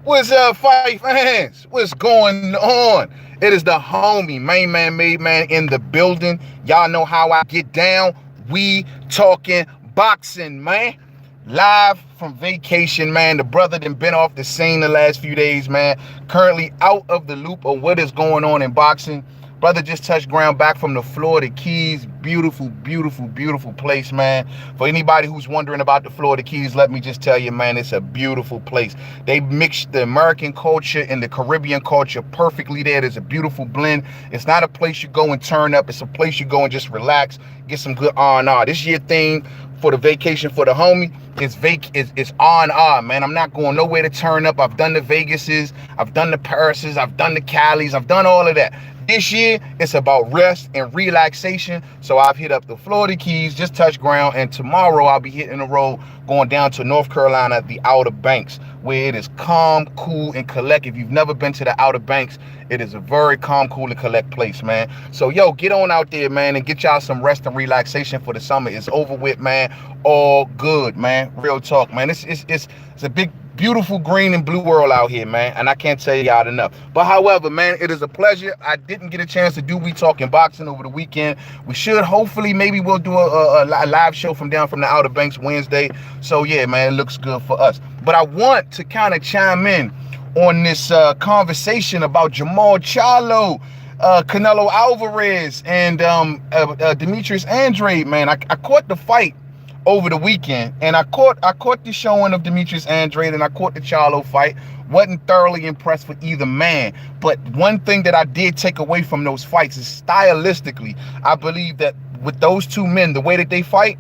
What's up, fight fans? What's going on? It is the homie, main man, made man in the building. Y'all know how I get down. We talking boxing, man. Live from vacation, man. The brother done been off the scene the last few days, man. Currently out of the loop of what is going on in boxing. Brother just touched ground back from the Florida Keys. Beautiful, beautiful, beautiful place, man. For anybody who's wondering about the Florida Keys, let me just tell you, man, it's a beautiful place. They mixed the American culture and the Caribbean culture perfectly there. There's a beautiful blend. It's not a place you go and turn up. It's a place you go and just relax, get some good R&R. This year thing for the vacation for the homie it's R&R, man. I'm not going nowhere to turn up. I've done the Vegases, I've done the Parises, I've done the Calis, I've done all of that. This year, it's about rest and relaxation. So I've hit up the Florida Keys, just touched ground, and tomorrow I'll be hitting the road going down to North Carolina, the Outer Banks, where it is calm, cool, and collect. If you've never been to the Outer Banks, it is a very calm, cool, and collect place, man. So, yo, get on out there, man, and get y'all some rest and relaxation for the summer. It's over with, man. All good, man. Real talk, man. It's a big, beautiful green and blue world out here, man, and I can't tell y'all enough. But however, man, it is a pleasure. I didn't get a chance to do We Talking Boxing over the weekend. We should, hopefully, maybe we'll do a live show from down from the Outer Banks Wednesday. So yeah, man, it looks good for us. But I want to kind of chime in on this conversation about Jamal Charlo, Canelo Alvarez, and Demetrius Andrade, man. I caught the fight over the weekend, and I caught the showing of Demetrius Andrade, and I caught the Charlo fight. Wasn't thoroughly impressed with either man, but one thing that I did take away from those fights is stylistically, I believe that with those two men, the way that they fight,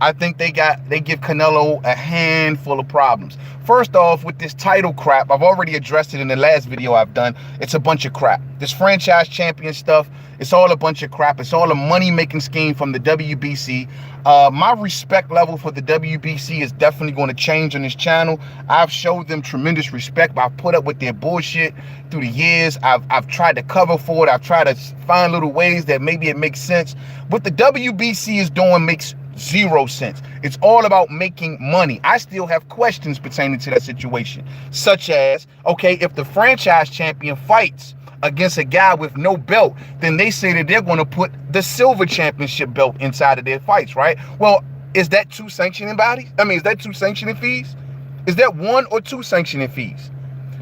I think they give Canelo a handful of problems. First off, with this title crap, I've already addressed it in the last video I've done. It's a bunch of crap. This franchise champion stuff, it's all a bunch of crap. It's all a money-making scheme from the WBC. My respect level for the WBC is definitely going to change on this channel. I've showed them tremendous respect. I've put up with their bullshit through the years. I've tried to cover for it. I've tried to find little ways that maybe it makes sense. What the WBC is doing makes zero sense. It's all about making money. I still have questions pertaining to that situation, such as, okay, if the franchise champion fights against a guy with no belt, then they say that they're going to put the silver championship belt inside of their fights, right? Well, is that two sanctioning bodies? I mean, is that two sanctioning fees? Is that one or two sanctioning fees?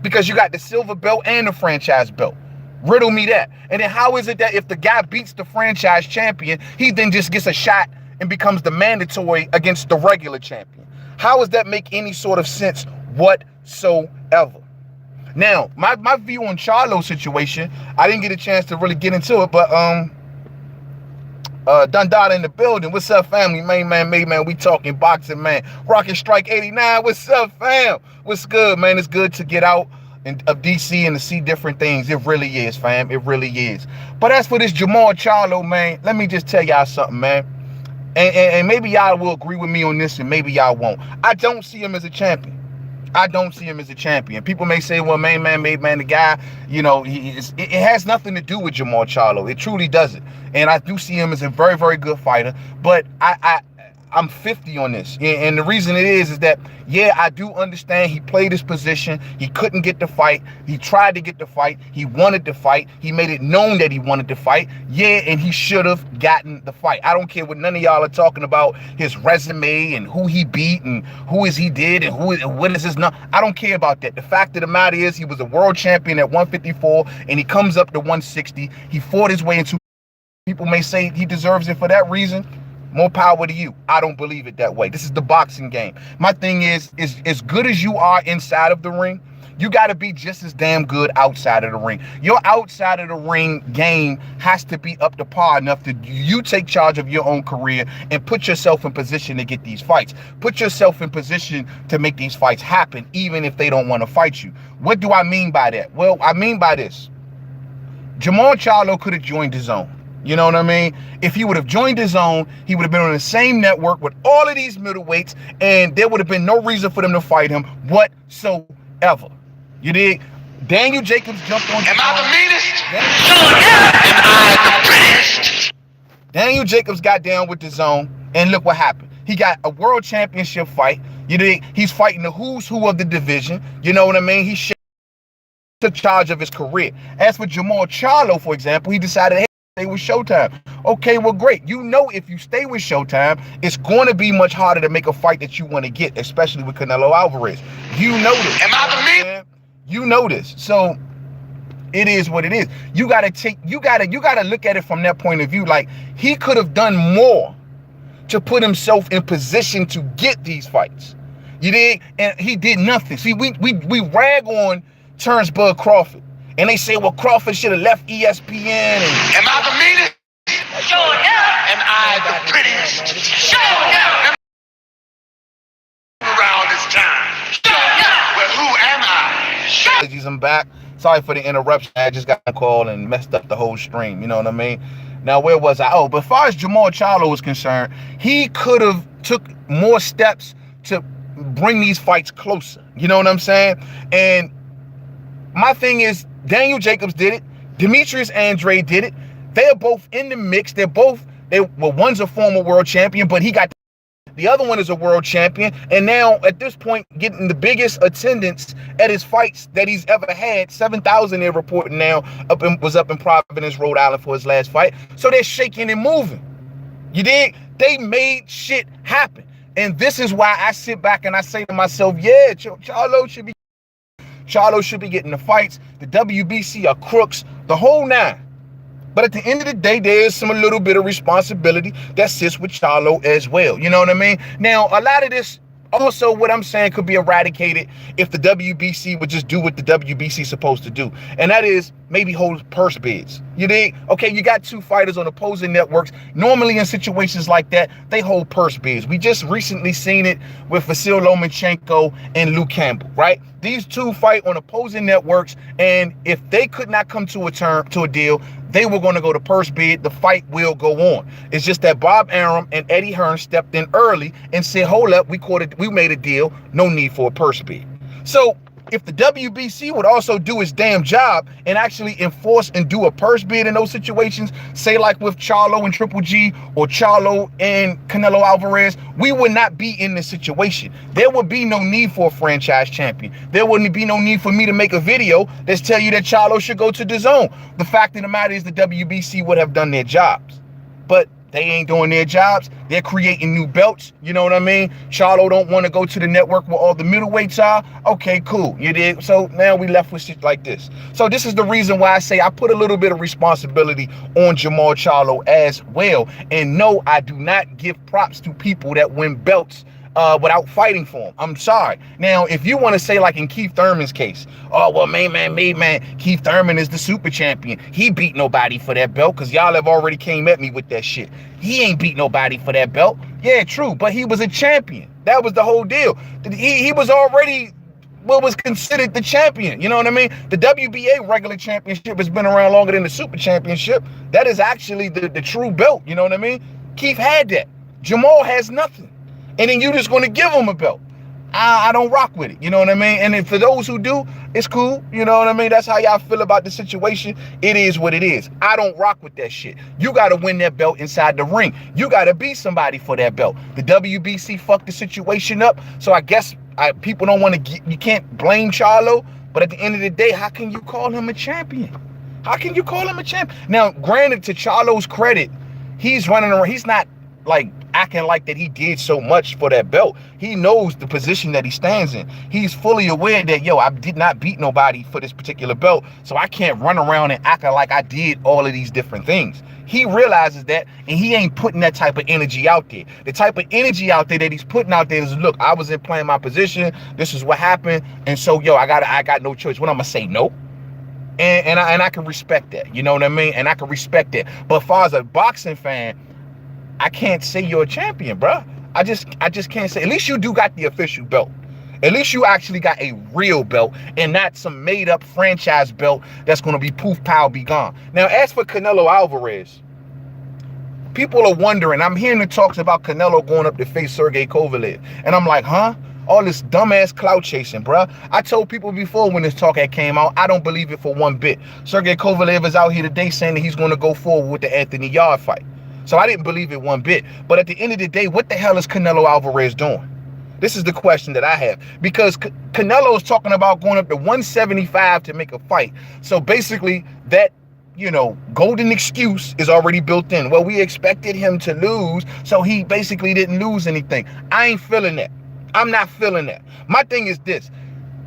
Because you got the silver belt and the franchise belt. Riddle me that. And then how is it that if the guy beats the franchise champion, he then just gets a shot and becomes the mandatory against the regular champion? How does that make any sort of sense whatsoever? Now, my view on Charlo's situation, I didn't get a chance to really get into it, but Dundada in the building. What's up, family? Main man, made man. We talking boxing, man. Rocket Strike 89. What's up, fam? What's good, man? It's good to get out of DC and to see different things. It really is, fam. It really is. But as for this Jamal Charlo, man, let me just tell y'all something, man. And maybe y'all will agree with me on this, and maybe y'all won't. I don't see him as a champion. I don't see him as a champion. People may say, well, main man, made man, the guy, you know, it has nothing to do with Jamal Charlo. It truly doesn't. And I do see him as a very, very good fighter. But I'm 50 on this. And the reason it is that, yeah, I do understand he played his position. He couldn't get the fight. He tried to get the fight. He wanted to fight. He made it known that he wanted to fight. Yeah, and he should have gotten the fight. I don't care what none of y'all are talking about, his resume and who he beat and who is he did and what is his number. I don't care about that. The fact of the matter is he was a world champion at 154 and he comes up to 160. He fought his way into. People may say he deserves it for that reason. More power to you. I don't believe it that way. This is the boxing game. My thing is as good as you are inside of the ring, you got to be just as damn good outside of the ring. Your outside of the ring game has to be up to par enough that you take charge of your own career and put yourself in position to get these fights. Put yourself in position to make these fights happen, even if they don't want to fight you. What do I mean by that? Well, I mean by this. Jamal Charlo could have joined his own. You know what I mean? If he would have joined his own, he would have been on the same network with all of these middleweights, and there would have been no reason for them to fight him whatsoever. You dig? Daniel Jacobs jumped on. Am I the meanest? Am I the best? Daniel Jacobs got down with the zone, and look what happened. He got a world championship fight. You dig? He's fighting the who's who of the division. You know what I mean? He took charge of his career. As for Jamal Charlo, for example, he decided, hey, stay with Showtime. Okay, well, great. You know, if you stay with Showtime, it's going to be much harder to make a fight that you want to get, especially with Canelo Alvarez. You know this. Am I the man? You know this. So it is what it is. You gotta look at it from that point of view. Like, he could have done more to put himself in position to get these fights. You dig? And he did nothing. See, we rag on Terrence Crawford, and they say, well, Crawford should have left ESPN. And am I the meanest? Sure enough. Am I the prettiest? Sure enough. Around this time. Sure enough. Well, who am I? Sure. I'm back. Sorry for the interruption. I just got a call and messed up the whole stream. You know what I mean? Now, where was I? Oh, but as far as Jamal Charlo was concerned, he could have took more steps to bring these fights closer. You know what I'm saying? And my thing is, Daniel Jacobs did it. Demetrius Andrade did it. They are both in the mix. One's a former world champion, but the other one is a world champion. And now, at this point, getting the biggest attendance at his fights that he's ever had. 7,000 they're reporting now. Was up in Providence, Rhode Island for his last fight. So they're shaking and moving. You dig? They made shit happen. And this is why I sit back and I say to myself, yeah, Charlo should be getting the fights. The WBC are crooks, the whole nine. But at the end of the day, there's a little bit of responsibility that sits with Charlo as well. You know what I mean? Now, a lot of this, also what I'm saying, could be eradicated if the WBC would just do what the WBC is supposed to do. And that is maybe hold purse bids. You dig? Okay, you got two fighters on opposing networks. Normally in situations like that, they hold purse bids. We just recently seen it with Vasyl Lomachenko and Luke Campbell, right? These two fight on opposing networks, and if they could not come to a deal, they were going to go to purse bid. The fight will go on. It's just that Bob Arum and Eddie Hearn stepped in early and said, hold up, we made a deal. No need for a purse bid. So if the WBC would also do its damn job and actually enforce and do a purse bid in those situations, say like with Charlo and Triple G or Charlo and Canelo Alvarez, we would not be in this situation. There would be no need for a franchise champion. There wouldn't be no need for me to make a video that's tell you that Charlo should go to the zone. The fact of the matter is the WBC would have done their jobs. But they ain't doing their jobs. They're creating new belts. You know what I mean? Charlo don't want to go to the network where all the middleweights are. Okay, cool. You did. So now we left with shit like this. So this is the reason why I say I put a little bit of responsibility on Jamal Charlo as well. And no, I do not give props to people that win belts without fighting for him. I'm sorry. Now, if you want to say like in Keith Thurman's case, oh, well, main man, Keith Thurman is the super champion. He beat nobody for that belt because y'all have already came at me with that shit. He ain't beat nobody for that belt. Yeah, true, but he was a champion. That was the whole deal. He was already what was considered the champion. You know what I mean? The WBA regular championship has been around longer than the super championship. That is actually the true belt. You know what I mean? Keith had that. Jamal has nothing. And then you just going to give him a belt. I don't rock with it. You know what I mean? And then for those who do, it's cool. You know what I mean? That's how y'all feel about the situation. It is what it is. I don't rock with that shit. You got to win that belt inside the ring. You got to be somebody for that belt. The WBC fucked the situation up. So I guess people don't want to get, you can't blame Charlo. But at the end of the day, how can you call him a champion? How can you call him a champion? Now, granted, to Charlo's credit, he's running around. He's not like acting like that he did so much for that belt. He knows the position that he stands in. He's fully aware that, yo, I did not beat nobody for this particular belt, so I can't run around and act like I did all of these different things. He realizes that, and he ain't putting that type of energy out there. The type of energy out there that he's putting out there is, look, I wasn't playing my position. This is what happened, and so, yo, I got no choice. What I'm gonna say, no? And I can respect that. You know what I mean? And I can respect that. But as far as a boxing fan, I can't say you're a champion, bro. I just can't say. At least you do got the official belt. At least you actually got a real belt and not some made up franchise belt that's going to be poof, pow, be gone. Now, as for Canelo Alvarez, people are wondering. I'm hearing the talks about Canelo going up to face Sergey Kovalev. And I'm like, huh? All this dumbass clout chasing, bro. I told people before when this talk had came out, I don't believe it for one bit. Sergey Kovalev is out here today saying that he's going to go forward with the Anthony Yarde fight. So I didn't believe it one bit. But at the end of the day, what the hell is Canelo Alvarez doing? This is the question that I have, because Canelo is talking about going up to 175 to make a fight. So basically that, golden excuse is already built in. Well, we expected him to lose, so he basically didn't lose anything. I ain't feeling that. I'm not feeling that. My thing is this.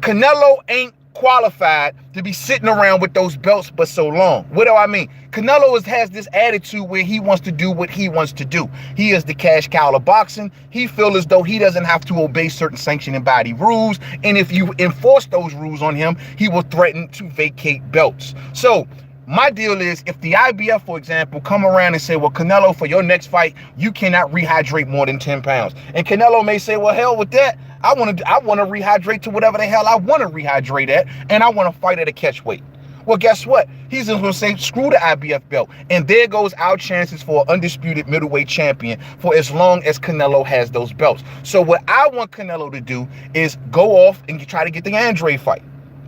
Canelo ain't qualified to be sitting around with those belts for so long. What do I mean? Canelo has this attitude where he wants to do what he wants to do. He is the cash cow of boxing. He feels as though he doesn't have to obey certain sanctioning body rules. And if you enforce those rules on him, he will threaten to vacate belts. So my deal is, if the IBF, for example, come around and say, well, Canelo, for your next fight, you cannot rehydrate more than 10 pounds. And Canelo may say, well, hell with that. I want to rehydrate to whatever the hell I want to rehydrate at, and I want to fight at a catch weight. Well, guess what? He's just going to say, screw the IBF belt. And there goes our chances for an undisputed middleweight champion for as long as Canelo has those belts. So what I want Canelo to do is go off and try to get the Andrade fight.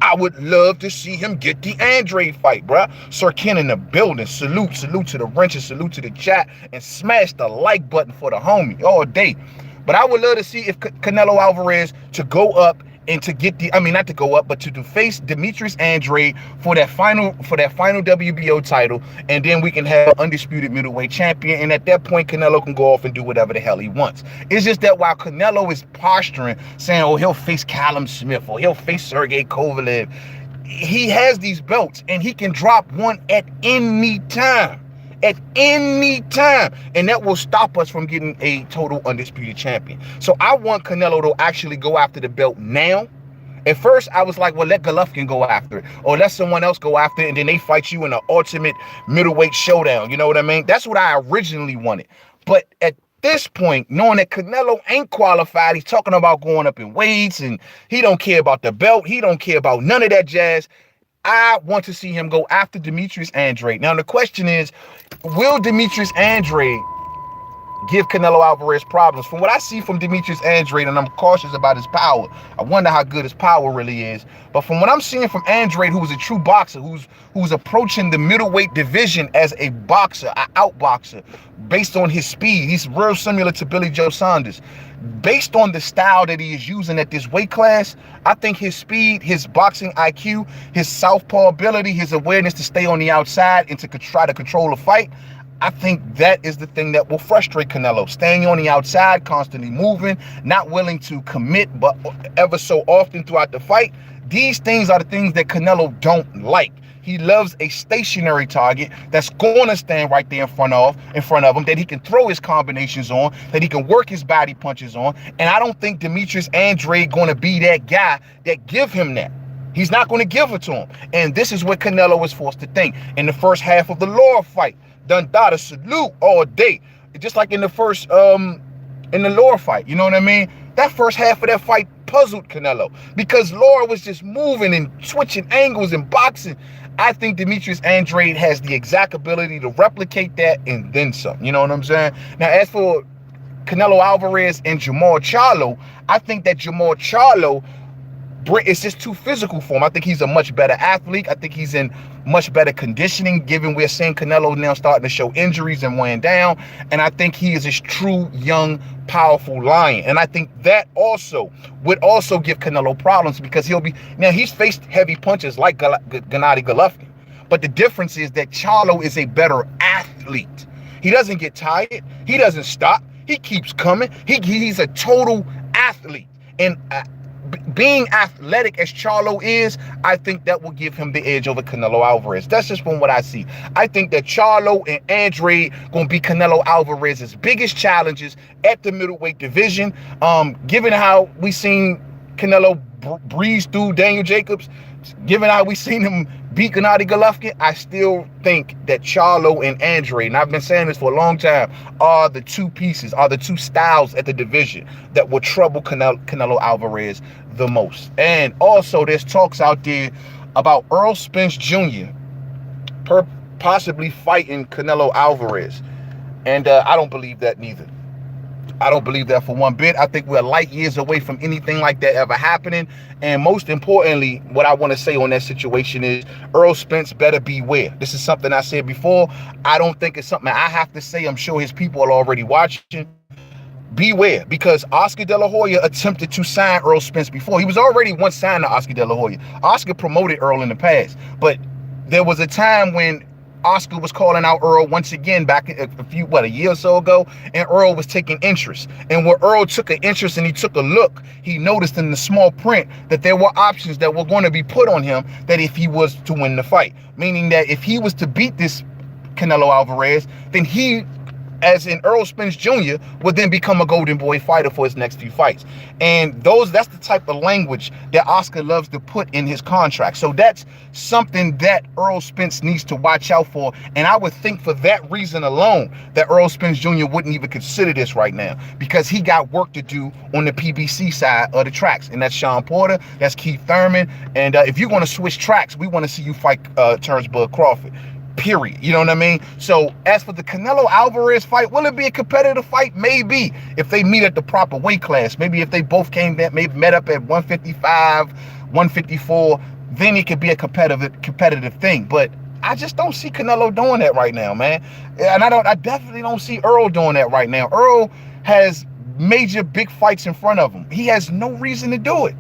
I would love to see him get the Andrade fight, bruh. Sir Ken in the building. Salute to the wrenches, salute to the chat, and smash the like button for the homie all day. But I would love to see if Canelo Alvarez to go up and to get not to go up, but to face Demetrius Andrade for that final WBO title, and then we can have an undisputed middleweight champion. And at that point, Canelo can go off and do whatever the hell he wants. It's just that while Canelo is posturing, saying, oh, he'll face Callum Smith or he'll face Sergey Kovalev, he has these belts and he can drop one at any time. At any time, and that will stop us from getting a total undisputed champion. So I want Canelo to actually go after the belt now. At first, I was like, well, let Golovkin go after it, or let someone else go after it, and then they fight you in an ultimate middleweight showdown. You know what I mean? That's what I originally wanted. But at this point, knowing that Canelo ain't qualified, he's talking about going up in weights, and he don't care about the belt. He don't care about none of that jazz. I want to see him go after Demetrius Andrade. Now, the question is, will Demetrius Andrade give Canelo Alvarez problems? From what I see from Demetrius Andrade, and I'm cautious about his power, I wonder how good his power really is. But from what I'm seeing from Andrade, who's a true boxer, who's approaching the middleweight division as a boxer, an outboxer, based on his speed, he's real similar to Billy Joe Saunders. Based on the style that he is using at this weight class, I think his speed, his boxing IQ, his southpaw ability, his awareness to stay on the outside and to try to control a fight, I think that is the thing that will frustrate Canelo. Staying on the outside, constantly moving, not willing to commit, but ever so often throughout the fight. These things are the things that Canelo don't like. He loves a stationary target that's going to stand right there in front of him, that he can throw his combinations on, that he can work his body punches on. And I don't think Demetrius Andrade going to be that guy that give him that. He's not going to give it to him. And this is what Canelo was forced to think. In the first half of the Law fight, Dundada salute all day. Just like in the first, in the Law fight, you know what I mean? That first half of that fight puzzled Canelo because Laura was just moving and switching angles and boxing. I think Demetrius Andrade has the exact ability to replicate that and then some. You know what I'm saying? Now, as for Canelo Alvarez and Jamal Charlo, I think that Jamal Charlo, it's just too physical for him. I think he's a much better athlete. I think he's in much better conditioning, given we're seeing Canelo now starting to show injuries and weighing down. And I think he is a true, young, powerful lion. And I think that also would also give Canelo problems because he's faced heavy punches like Gennady Golovkin. But the difference is that Charlo is a better athlete. He doesn't get tired. He doesn't stop. He keeps coming. He's a total athlete. And being athletic as Charlo is, I think that will give him the edge over Canelo Alvarez. That's just from what I see. I think that Charlo and Andrade going to be Canelo Alvarez's biggest challenges at the middleweight division. Given how we seen Canelo breeze through Daniel Jacobs, given how we seen him beat Gennady Golovkin, I still think that Charlo and Andrade, and I've been saying this for a long time, are the two pieces, are the two styles at the division that will trouble Canelo Alvarez the most. And also there's talks out there about Earl Spence Jr. possibly fighting Canelo Alvarez. And I don't believe that neither. I don't believe that for one bit. I think we're light years away from anything like that ever happening. And most importantly, what I want to say on that situation is Earl Spence better beware. This is something I said before. I don't think it's something I have to say. I'm sure his people are already watching. beware, because Oscar De La Hoya attempted to sign Earl Spence before. He was already once signed to Oscar De La Hoya. Oscar promoted Earl in the past, but there was a time when Oscar was calling out Earl once again back a year or so ago, and Earl was taking interest. And when Earl took an interest and he took a look, he noticed in the small print that there were options that were going to be put on him that if he was to win the fight. Meaning that if he was to beat this Canelo Alvarez, then he, as in Earl Spence Jr., would then become a Golden Boy fighter for his next few fights. And that's the type of language that Oscar loves to put in his contract. So that's something that Earl Spence needs to watch out for. And I would think for that reason alone that Earl Spence Jr. wouldn't even consider this right now, because he got work to do on the PBC side of the tracks. And that's Sean Porter, that's Keith Thurman. And if you're going to switch tracks, we want to see you fight Terrence Bud Crawford. Period. You know what I mean? So as for the Canelo Alvarez fight, will it be a competitive fight? Maybe, if they meet at the proper weight class. Maybe if they both maybe met up at 155, 154, then it could be a competitive thing. But I just don't see Canelo doing that right now, man. And I definitely don't see Earl doing that right now. Earl has major big fights in front of him. He has no reason to do it.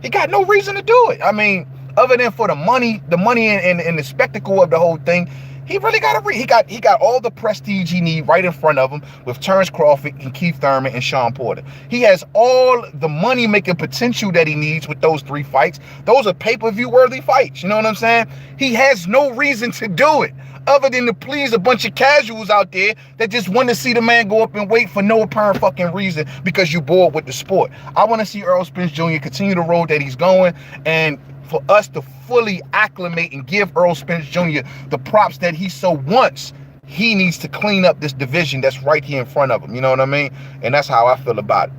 He got no reason to do it. I mean, other than for the money and the spectacle of the whole thing, he really he got all the prestige he needs right in front of him with Terrence Crawford and Keith Thurman and Sean Porter. He has all the money-making potential that he needs with those 3 fights. Those are pay-per-view worthy fights. You know what I'm saying? He has no reason to do it other than to please a bunch of casuals out there that just want to see the man go up and wait for no apparent fucking reason because you're bored with the sport. I want to see Earl Spence Jr. continue the road that he's going, and for us to fully acclimate and give Earl Spence Jr. the props that he so wants, he needs to clean up this division that's right here in front of him. You know what I mean? And that's how I feel about it.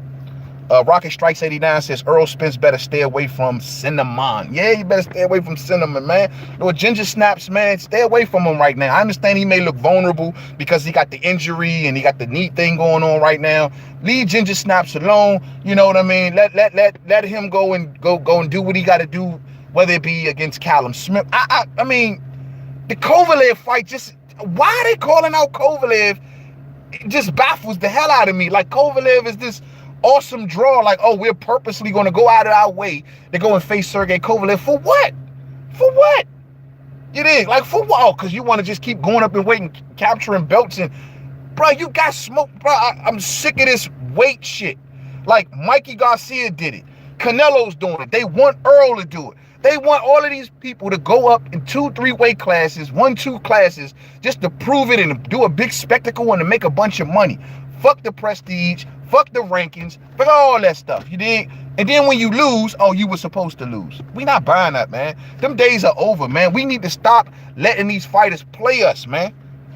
Rocket Strikes 89 says Earl Spence better stay away from cinnamon. Yeah, you better stay away from cinnamon, man. No ginger snaps, man. Stay away from him right now. I understand he may look vulnerable because he got the injury and he got the knee thing going on right now. Leave ginger snaps alone. You know what I mean? Let him go and do what he got to do, whether it be against Callum Smith. I mean, the Kovalev fight, just why are they calling out Kovalev? It just baffles the hell out of me. Like, Kovalev is this awesome draw, like, oh, we're purposely going to go out of our way to go and face Sergey Kovalev. For what? For what? You dig? Like, for what? Oh, because you want to just keep going up and waiting, capturing belts. And, bro, you got smoked, bro. I'm sick of this weight shit. Like, Mikey Garcia did it. Canelo's doing it. They want Earl to do it. They want all of these people to go up in 2-3 weight classes, 1-2 classes, just to prove it and do a big spectacle and to make a bunch of money. Fuck the prestige, fuck the rankings, fuck all that stuff, you dig? And then when you lose, oh, you were supposed to lose. We not buying that, man. Them days are over, man. We need to stop letting these fighters play us, man.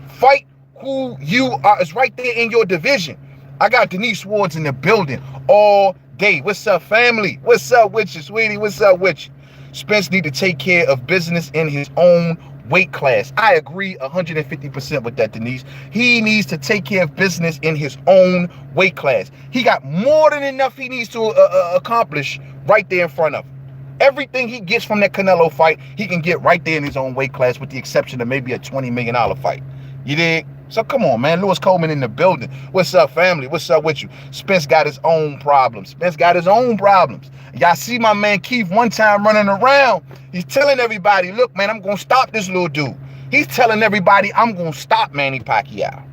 Fight who you are. It's right there in your division. I got Denise Ward's in the building all day. What's up, family? What's up with you, sweetie? What's up with you? Spence need to take care of business in his own weight class. I agree 150% with that, Denise. He needs to take care of business in his own weight class. He got more than enough he needs to accomplish right there in front of him. Everything he gets from that Canelo fight, he can get right there in his own weight class, with the exception of maybe a $20 million fight. You dig? So come on, man. Lewis Coleman in the building. What's up, family? What's up with you? Spence got his own problems. Spence got his own problems. Y'all see my man Keith one time running around. He's telling everybody, look, man, I'm going to stop this little dude. He's telling everybody, I'm going to stop Manny Pacquiao.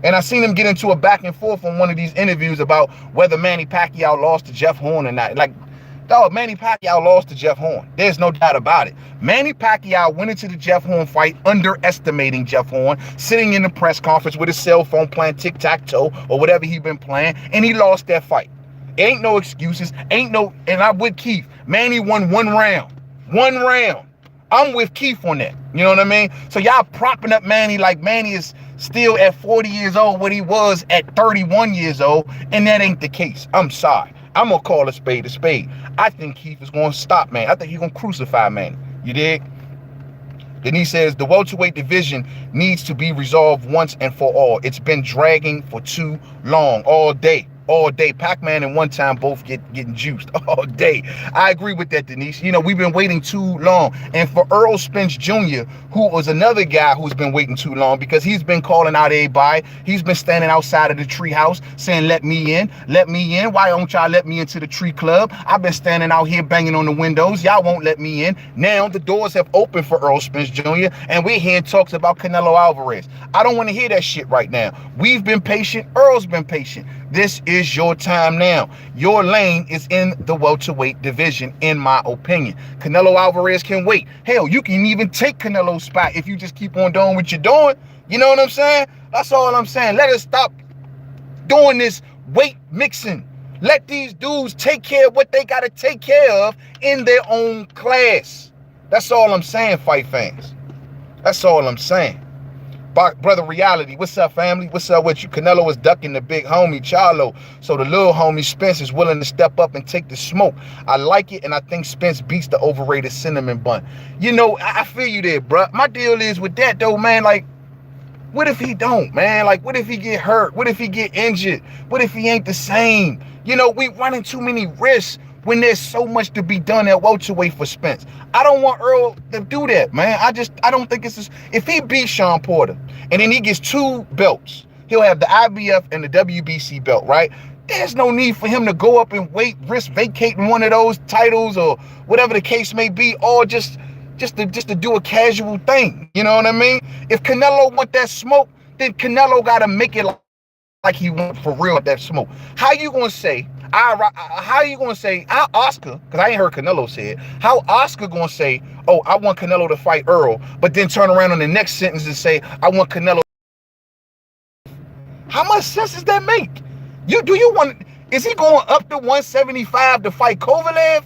And I seen him get into a back and forth on one of these interviews about whether Manny Pacquiao lost to Jeff Horn or not. Like, dog, Manny Pacquiao lost to Jeff Horn. There's no doubt about it. Manny Pacquiao went into the Jeff Horn fight underestimating Jeff Horn, sitting in the press conference with his cell phone playing tic-tac-toe or whatever he been playing, and he lost that fight. Ain't no excuses. And I'm with Keith. Manny won one round. One round. I'm with Keith on that. You know what I mean? So y'all propping up Manny like Manny is still at 40 years old what he was at 31 years old, and that ain't the case. I'm sorry. I'm going to call a spade a spade. I think Keith is going to stop Manny. I think he's going to crucify Manny. You dig? Then he says the welterweight division needs to be resolved once and for all. It's been dragging for too long, all day. all day. Pac-Man and one time both getting juiced all day. I agree with that, Denise. You know, we've been waiting too long. And for Earl Spence Jr., who was another guy who's been waiting too long because he's been calling out everybody. He's been standing outside of the treehouse saying, let me in, let me in. Why don't y'all let me into the tree club? I've been standing out here banging on the windows. Y'all won't let me in. Now the doors have opened for Earl Spence Jr. and we're hearing talks about Canelo Alvarez. I don't want to hear that shit right now. We've been patient. Earl's been patient. This is your time now. Your lane is in the welterweight division, in my opinion. Canelo Alvarez can wait. Hell, you can even take Canelo's spot if you just keep on doing what you're doing. You know what I'm saying? That's all I'm saying. Let us stop doing this weight mixing. Let these dudes take care of what they got to take care of in their own class. That's all I'm saying, fight fans. That's all I'm saying. Brother Reality, what's up, family? What's up with you? Canelo is ducking the big homie, Charlo. So the little homie, Spence, is willing to step up and take the smoke. I like it, and I think Spence beats the overrated cinnamon bun. You know, I feel you there, bro. My deal is with that, though, man, like, what if he don't, man? Like, what if he get hurt? What if he get injured? What if he ain't the same? You know, we running too many risks when there's so much to be done at welterweight for Spence. I don't want Earl to do that, man. I don't think it's just, if he beats Sean Porter and then he gets 2 belts, he'll have the IBF and the WBC belt, right? There's no need for him to go up and risk vacating one of those titles or whatever the case may be, or just to do a casual thing. You know what I mean? If Canelo want that smoke, then Canelo got to make it like he want for real at that smoke. How you gonna say? How you gonna say? How Oscar? Because I ain't heard Canelo say it. How Oscar gonna say, "Oh, I want Canelo to fight Earl," but then turn around on the next sentence and say, "I want Canelo." How much sense does that make? Do you want? Is he going up to 175 to fight Kovalev,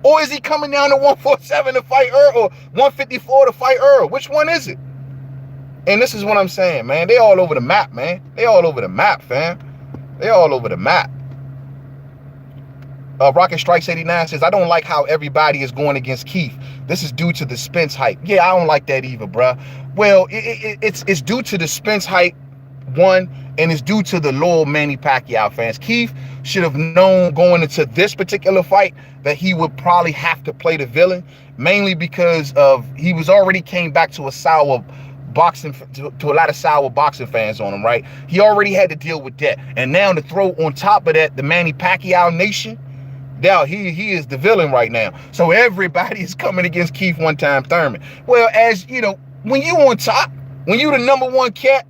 or is he coming down to 147 to fight Earl, or 154 to fight Earl? Which one is it? And this is what I'm saying, man. They all over the map, man. They all over the map, fam. They all over the map. Rocket Strikes 89 says, I don't like how everybody is going against Keith. This is due to the Spence hype. Yeah, I don't like that either, bruh. Well, it's due to the Spence hype, one, and it's due to the loyal Manny Pacquiao fans. Keith should have known going into this particular fight that he would probably have to play the villain, mainly because of he was already came back to a sour boxing, to a lot of sour boxing fans on him, right? He already had to deal with that. And now to throw on top of that the Manny Pacquiao nation, now he is the villain right now. So everybody is coming against Keith One Time Thurman. Well, as you know, when you on top, when you the number one cat,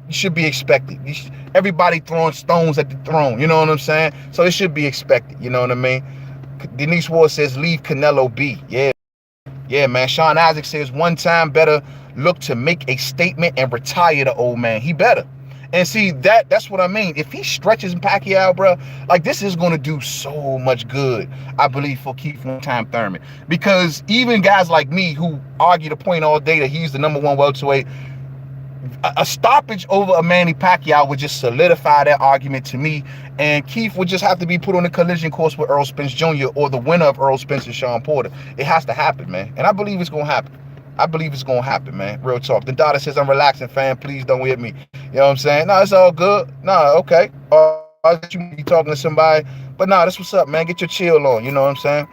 you should be expected. Everybody throwing stones at the throne, you know what I'm saying? So it should be expected, you know what I mean? Denise Ward says, leave Canelo be. Yeah, man. Sean Isaac says, one time better look to make a statement and retire the old man. He better. And see, that's what I mean. If he stretches Pacquiao, bro, like this is going to do so much good, I believe, for Keith One Time Thurman. Because even guys like me who argue the point all day that he's the number one welterweight, a stoppage over a Manny Pacquiao would just solidify that argument to me. And Keith would just have to be put on a collision course with Earl Spence Jr. or the winner of Earl Spence and Sean Porter. It has to happen, man. And I believe it's going to happen. I believe it's going to happen, man. Real talk. The daughter says, I'm relaxing, fam. Please don't hit me. You know what I'm saying? No, it's all good. No, okay. I bet you be talking to somebody. But no, that's what's up, man. Get your chill on. You know what I'm saying?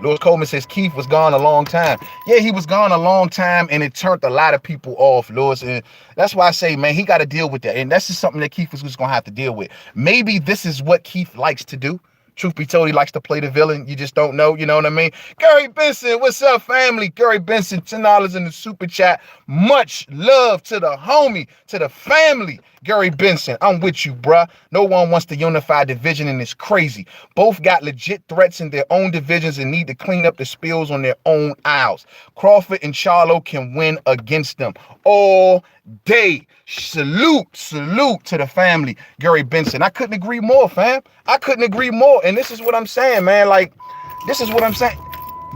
Lewis Coleman says Keith was gone a long time. Yeah, he was gone a long time, and it turned a lot of people off, Lewis. And that's why I say, man, he got to deal with that. And that's just something that Keith was just going to have to deal with. Maybe this is what Keith likes to do. Truth be told, he likes to play the villain. You just don't know. You know what I mean? Gary Benson, what's up, family? Gary Benson, $10 in the super chat. Much love to the homie, to the family. Gary Benson, I'm with you, bruh. No one wants to unify division, and it's crazy. Both got legit threats in their own divisions and need to clean up the spills on their own aisles. Crawford and Charlo can win against them all day. Salute to the family, Gary Benson. I couldn't agree more, fam. I couldn't agree more. And this is what I'm saying, man. Like, this is what I'm saying.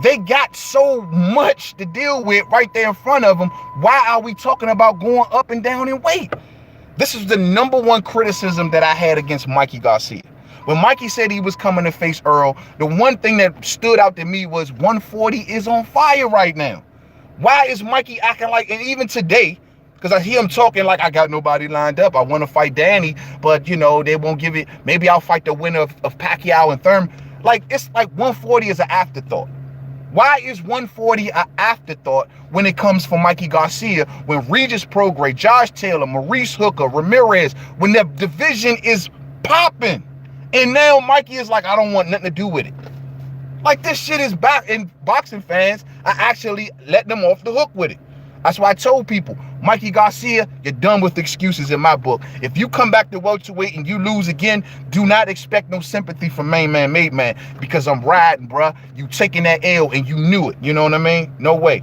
They got so much to deal with right there in front of them. Why are we talking about going up and down in weight? This is the number one criticism that I had against Mikey Garcia. When Mikey said he was coming to face Earl, the one thing that stood out to me was 140 is on fire right now. Why is Mikey acting like, and even today, Because I hear him talking like I got nobody lined up. I want to fight Danny, but you know, they won't give it. Maybe I'll fight the winner of Pacquiao and Thurman. Like, it's like 140 is an afterthought. Why is 140 an afterthought when it comes from Mikey Garcia, when Regis Prograis, Josh Taylor, Maurice Hooker, Ramirez, when the division is popping? And now Mikey is like, I don't want nothing to do with it. Like, this shit is back, and boxing fans are actually letting them off the hook with it. That's why I told people, Mikey Garcia, you're done with excuses in my book. If you come back to welterweight and you lose again, do not expect no sympathy from main man, made man, because I'm riding, bruh. You taking that L and you knew it. You know what I mean? No way.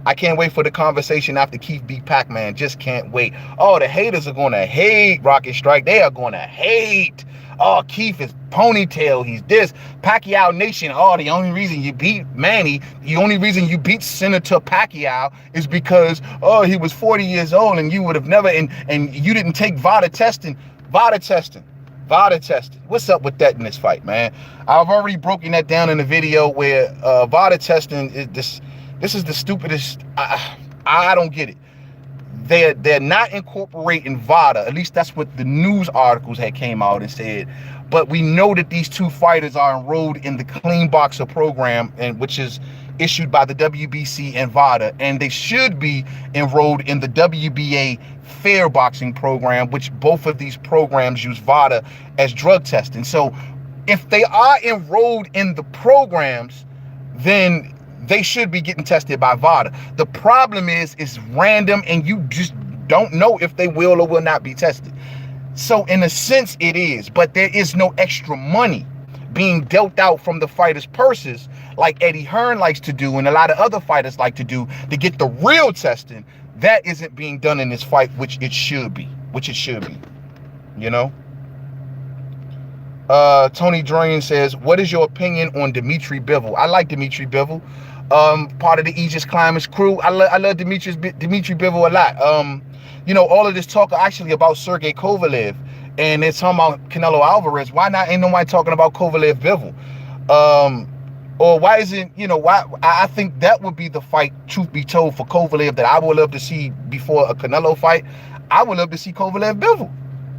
I can't wait for the conversation after Keith beat Pac-Man. Just can't wait. Oh, the haters are going to hate Rocket Strike. They are going to hate. Oh, Keith is ponytail. He's this. Pacquiao Nation. Oh, the only reason you beat Manny, the only reason you beat Senator Pacquiao is because, oh, he was 40 years old and you would have never, and you didn't take VADA testing. VADA testing. What's up with that in this fight, man? I've already broken that down in the video where VADA testing is this. This is the stupidest. I don't get it. They're not incorporating VADA. At least that's what the news articles had came out and said. But we know that these two fighters are enrolled in the Clean Boxer program, and which is issued by the WBC and VADA, and they should be enrolled in the WBA Fair Boxing program, which both of these programs use VADA as drug testing. So if they are enrolled in the programs, then they should be getting tested by VADA. The problem is it's random and you just don't know if they will or will not be tested. So in a sense it is, but there is no extra money being dealt out from the fighters' purses like Eddie Hearn likes to do and a lot of other fighters like to do to get the real testing. That isn't being done in this fight, which it should be, you know? Tony Drain says, what is your opinion on Dimitri Bivol? I like Dimitri Bivol. Part of the Aegis Climbers crew. I love Dimitri Bivol a lot. You know, all of this talk actually about Sergey Kovalev, and it's talking about Canelo Alvarez. Why not? Ain't nobody talking about Kovalev Bivol? Or why isn't, you know, why? I think that would be the fight, truth be told, for Kovalev that I would love to see before a Canelo fight. I would love to see Kovalev Bivol.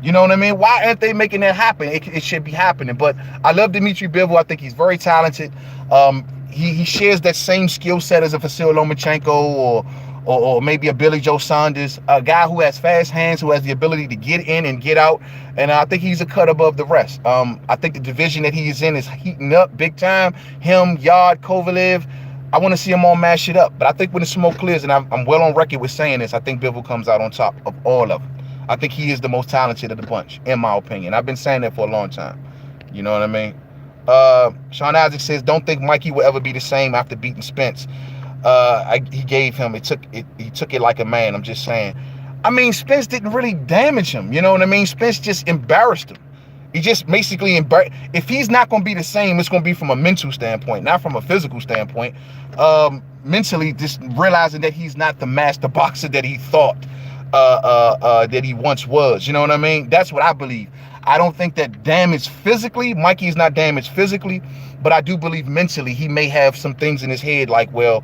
You know what I mean? Why aren't they making that happen? It should be happening. But I love Dimitri Bivol. I think he's very talented. He shares that same skill set as a Vasyl Lomachenko or maybe a Billy Joe Saunders, a guy who has fast hands, who has the ability to get in and get out. And I think he's a cut above the rest. I think the division that he is in is heating up big time. Him, Yard, Kovalev. I want to see them all mash it up. But I think when the smoke clears, and I'm well on record with saying this, I think Bivol comes out on top of all of them. I think he is the most talented of the bunch, in my opinion. I've been saying that for a long time. You know what I mean? Sean Isaac says, don't think Mikey will ever be the same after beating Spence. He gave him, he took it like a man. I'm just saying. I mean, Spence didn't really damage him. You know what I mean? Spence just embarrassed him. He just basically embarrassed. If he's not going to be the same, it's going to be from a mental standpoint, not from a physical standpoint. Mentally, just realizing that he's not the master boxer that he thought that he once was. You know what I mean? That's what I believe. I don't think that damaged physically. Mikey is not damaged physically, but I do believe mentally he may have some things in his head like, well,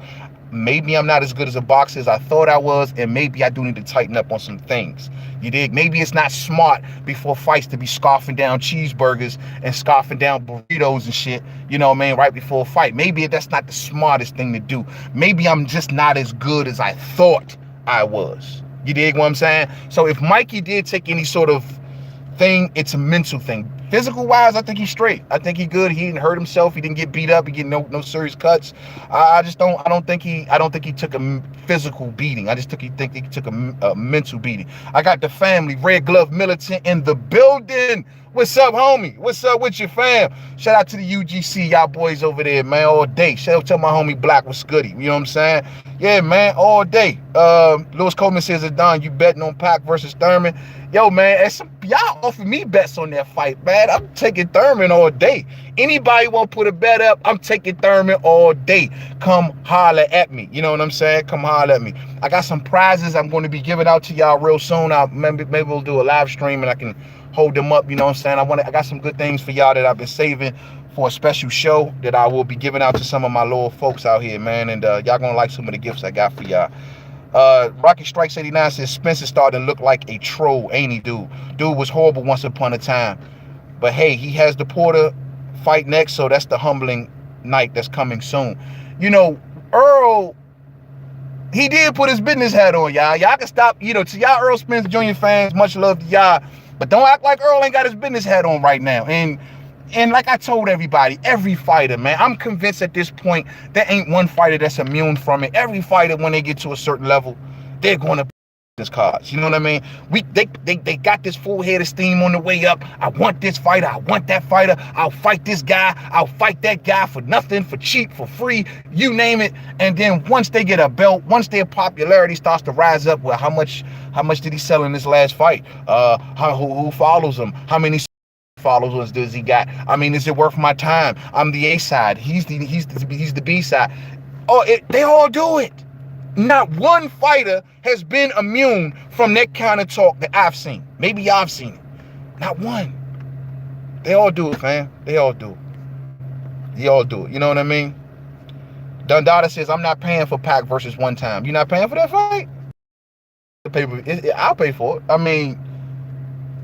maybe I'm not as good as a boxer as I thought I was, and maybe I do need to tighten up on some things. You dig? Maybe it's not smart before fights to be scarfing down cheeseburgers and scarfing down burritos and shit, you know what I mean, right before a fight. Maybe that's not the smartest thing to do. Maybe I'm just not as good as I thought I was. You dig what I'm saying? So if Mikey did take any sort of thing, it's a mental thing. Physical wise, I think he's straight. I think he's good. He didn't hurt himself. He didn't get beat up. He get no serious cuts. I don't think he took a physical beating. I just think he took a mental beating. I got the family, Red Glove Militant in the building. What's up, homie? What's up with your fam? Shout out to the UGC, y'all boys over there, man, all day. Shout out to my homie Black was Goody. You know what I'm saying? Yeah, man, all day. Lewis Coleman says, Don, you betting on Pac versus Thurman? Yo, man, y'all offer me bets on that fight, man. I'm taking Thurman all day. Anybody want to put a bet up, I'm taking Thurman all day. Come holler at me. You know what I'm saying? Come holler at me. I got some prizes I'm going to be giving out to y'all real soon. Maybe we'll do a live stream and I can hold them up. You know what I'm saying? I got some good things for y'all that I've been saving for a special show that I will be giving out to some of my loyal folks out here, man. And y'all going to like some of the gifts I got for y'all. Rocky Strikes 89 says Spencer starting to look like a troll, ain't he, dude? Dude was horrible once upon a time. But hey, he has the Porter fight next, so that's the humbling night that's coming soon. You know, Earl, he did put his business hat on, y'all. Y'all can stop, to y'all Earl Spence Jr. fans, much love to y'all. But don't act like Earl ain't got his business hat on right now. And like I told everybody, every fighter, man, I'm convinced at this point there ain't one fighter that's immune from it. Every fighter, when they get to a certain level, they're going to this cards. You know what I mean? They got this full head of steam on the way up. I want this fighter. I want that fighter. I'll fight this guy. I'll fight that guy for nothing, for cheap, for free, you name it. And then once they get a belt, once their popularity starts to rise up, well, how much did he sell in this last fight? Who follows him? How many followers does he got? I mean, is it worth my time? I'm the A side. He's the B side. Oh, they all do it. Not one fighter has been immune from that kind of talk that I've seen. Maybe I've seen it. Not one. They all do it, fam. They all do it. They all do it. You know what I mean? Dundada says, I'm not paying for Pac versus one time. You're not paying for that fight? I'll pay for it. I mean,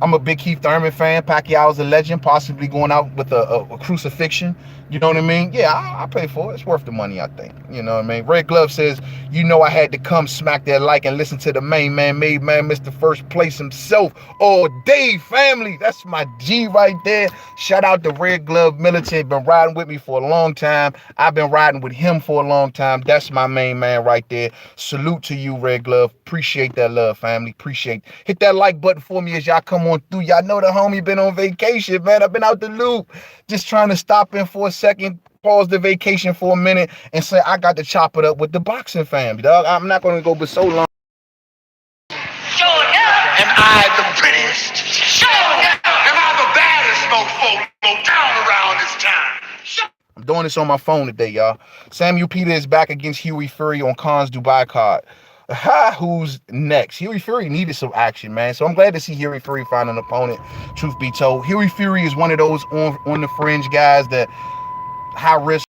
I'm a big Keith Thurman fan. Pacquiao's a legend, possibly going out with a crucifixion. You know what I mean? Yeah, I'll pay for it. It's worth the money, I think. You know what I mean? Red Glove says, I had to come smack that like and listen to the main man, Mr. First Place himself all day, family. That's my G right there. Shout out to Red Glove Militant. Been riding with me for a long time. I've been riding with him for a long time. That's my main man right there. Salute to you, Red Glove. Appreciate that love, family. Appreciate. Hit that like button for me as y'all come on through. Y'all know the homie been on vacation, man. I've been out the loop. Just trying to stop in for a second, pause the vacation for a minute, and say I got to chop it up with the boxing fam, dog. I'm not going to go but so long. Sure enough. Am I the prettiest? Sure enough. Am I the baddest mofo down around this time? Sure. I'm doing this on my phone today, y'all. Samuel Peter is back against Huey Fury on Khan's Dubai card. Who's next? Huey Fury needed some action, man. So I'm glad to see Huey Fury find an opponent, truth be told. Huey Fury is one of those on the fringe guys that high risk.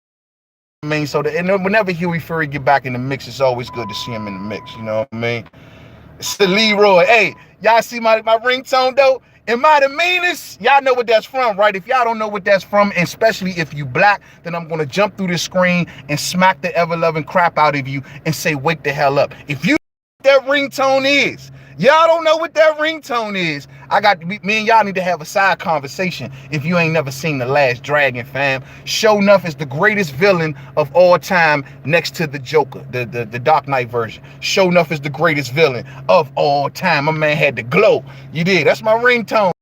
I mean, and whenever Huey Fury get back in the mix, it's always good to see him in the mix. You know what I mean? It's the Leroy. Hey, y'all see my ringtone though? Am I the meanest? Y'all know what that's from, right? If y'all don't know what that's from, and especially if you black, then I'm going to jump through the screen and smack the ever-loving crap out of you and say, wake the hell up. If you know what that ringtone is, y'all don't know what that ringtone is, me and y'all need to have a side conversation if you ain't never seen The Last Dragon, fam. Sure enough, is the greatest villain of all time next to the Joker, the Dark Knight version. Sure enough is the greatest villain of all time. My man had the glow. You did. That's my ringtone.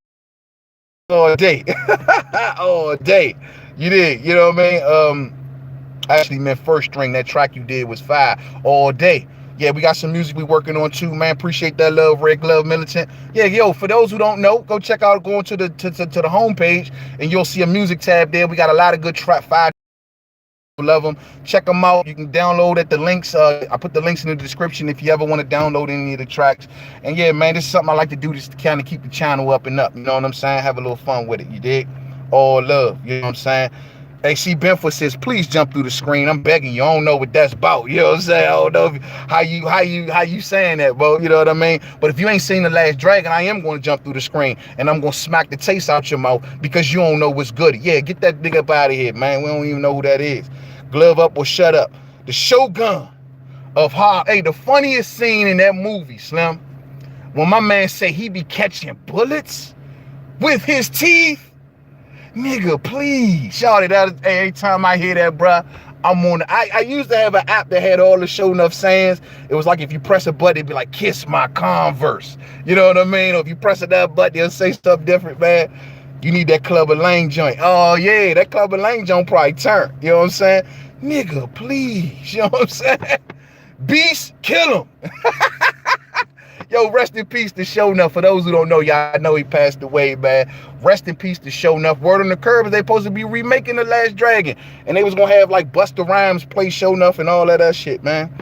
All day. All day. You did. You know what I mean? Actually meant first string. That track you did was fire. All day. Yeah, we got some music we working on too, man. Appreciate that love, Red Glove Militant. Yeah, yo, for those who don't know, go check out, go to the homepage, and you'll see a music tab there. We got a lot of good track, 5. Love them. Check them out. You can download at the links. I put the links in the description if you ever want to download any of the tracks. And yeah, man, this is something I like to do just to kind of keep the channel up and up. You know what I'm saying? Have a little fun with it. You dig? All love. You know what I'm saying? AC Benford says, please jump through the screen. I'm begging you. I don't know what that's about. You know what I'm saying? I don't know how you saying that, bro. You know what I mean? But if you ain't seen The Last Dragon, I am going to jump through the screen and I'm going to smack the taste out your mouth because you don't know what's good. Yeah, get that nigga up out of here, man. We don't even know who that is. Glove up or shut up. The Shogun of the funniest scene in that movie, Slim, when my man say he be catching bullets with his teeth. Nigga, please. Shout it out. Every time I hear that, bruh, I'm on. I used to have an app that had all the show enough sayings. It was like if you press a button, it'd be like, kiss my Converse. You know what I mean? Or if you press that button, it'll say stuff different, man. You need that Clubber Lang joint. Oh, yeah, that Clubber Lang joint probably turn. You know what I'm saying? Nigga, please. You know what I'm saying? Beast, kill him. Yo, rest in peace to Show Enough. For those who don't know, y'all know he passed away, man. Rest in peace to Show Enough. Word on the curb is they supposed to be remaking The Last Dragon. And they was going to have like Busta Rhymes play Show Enough and all that other shit, man.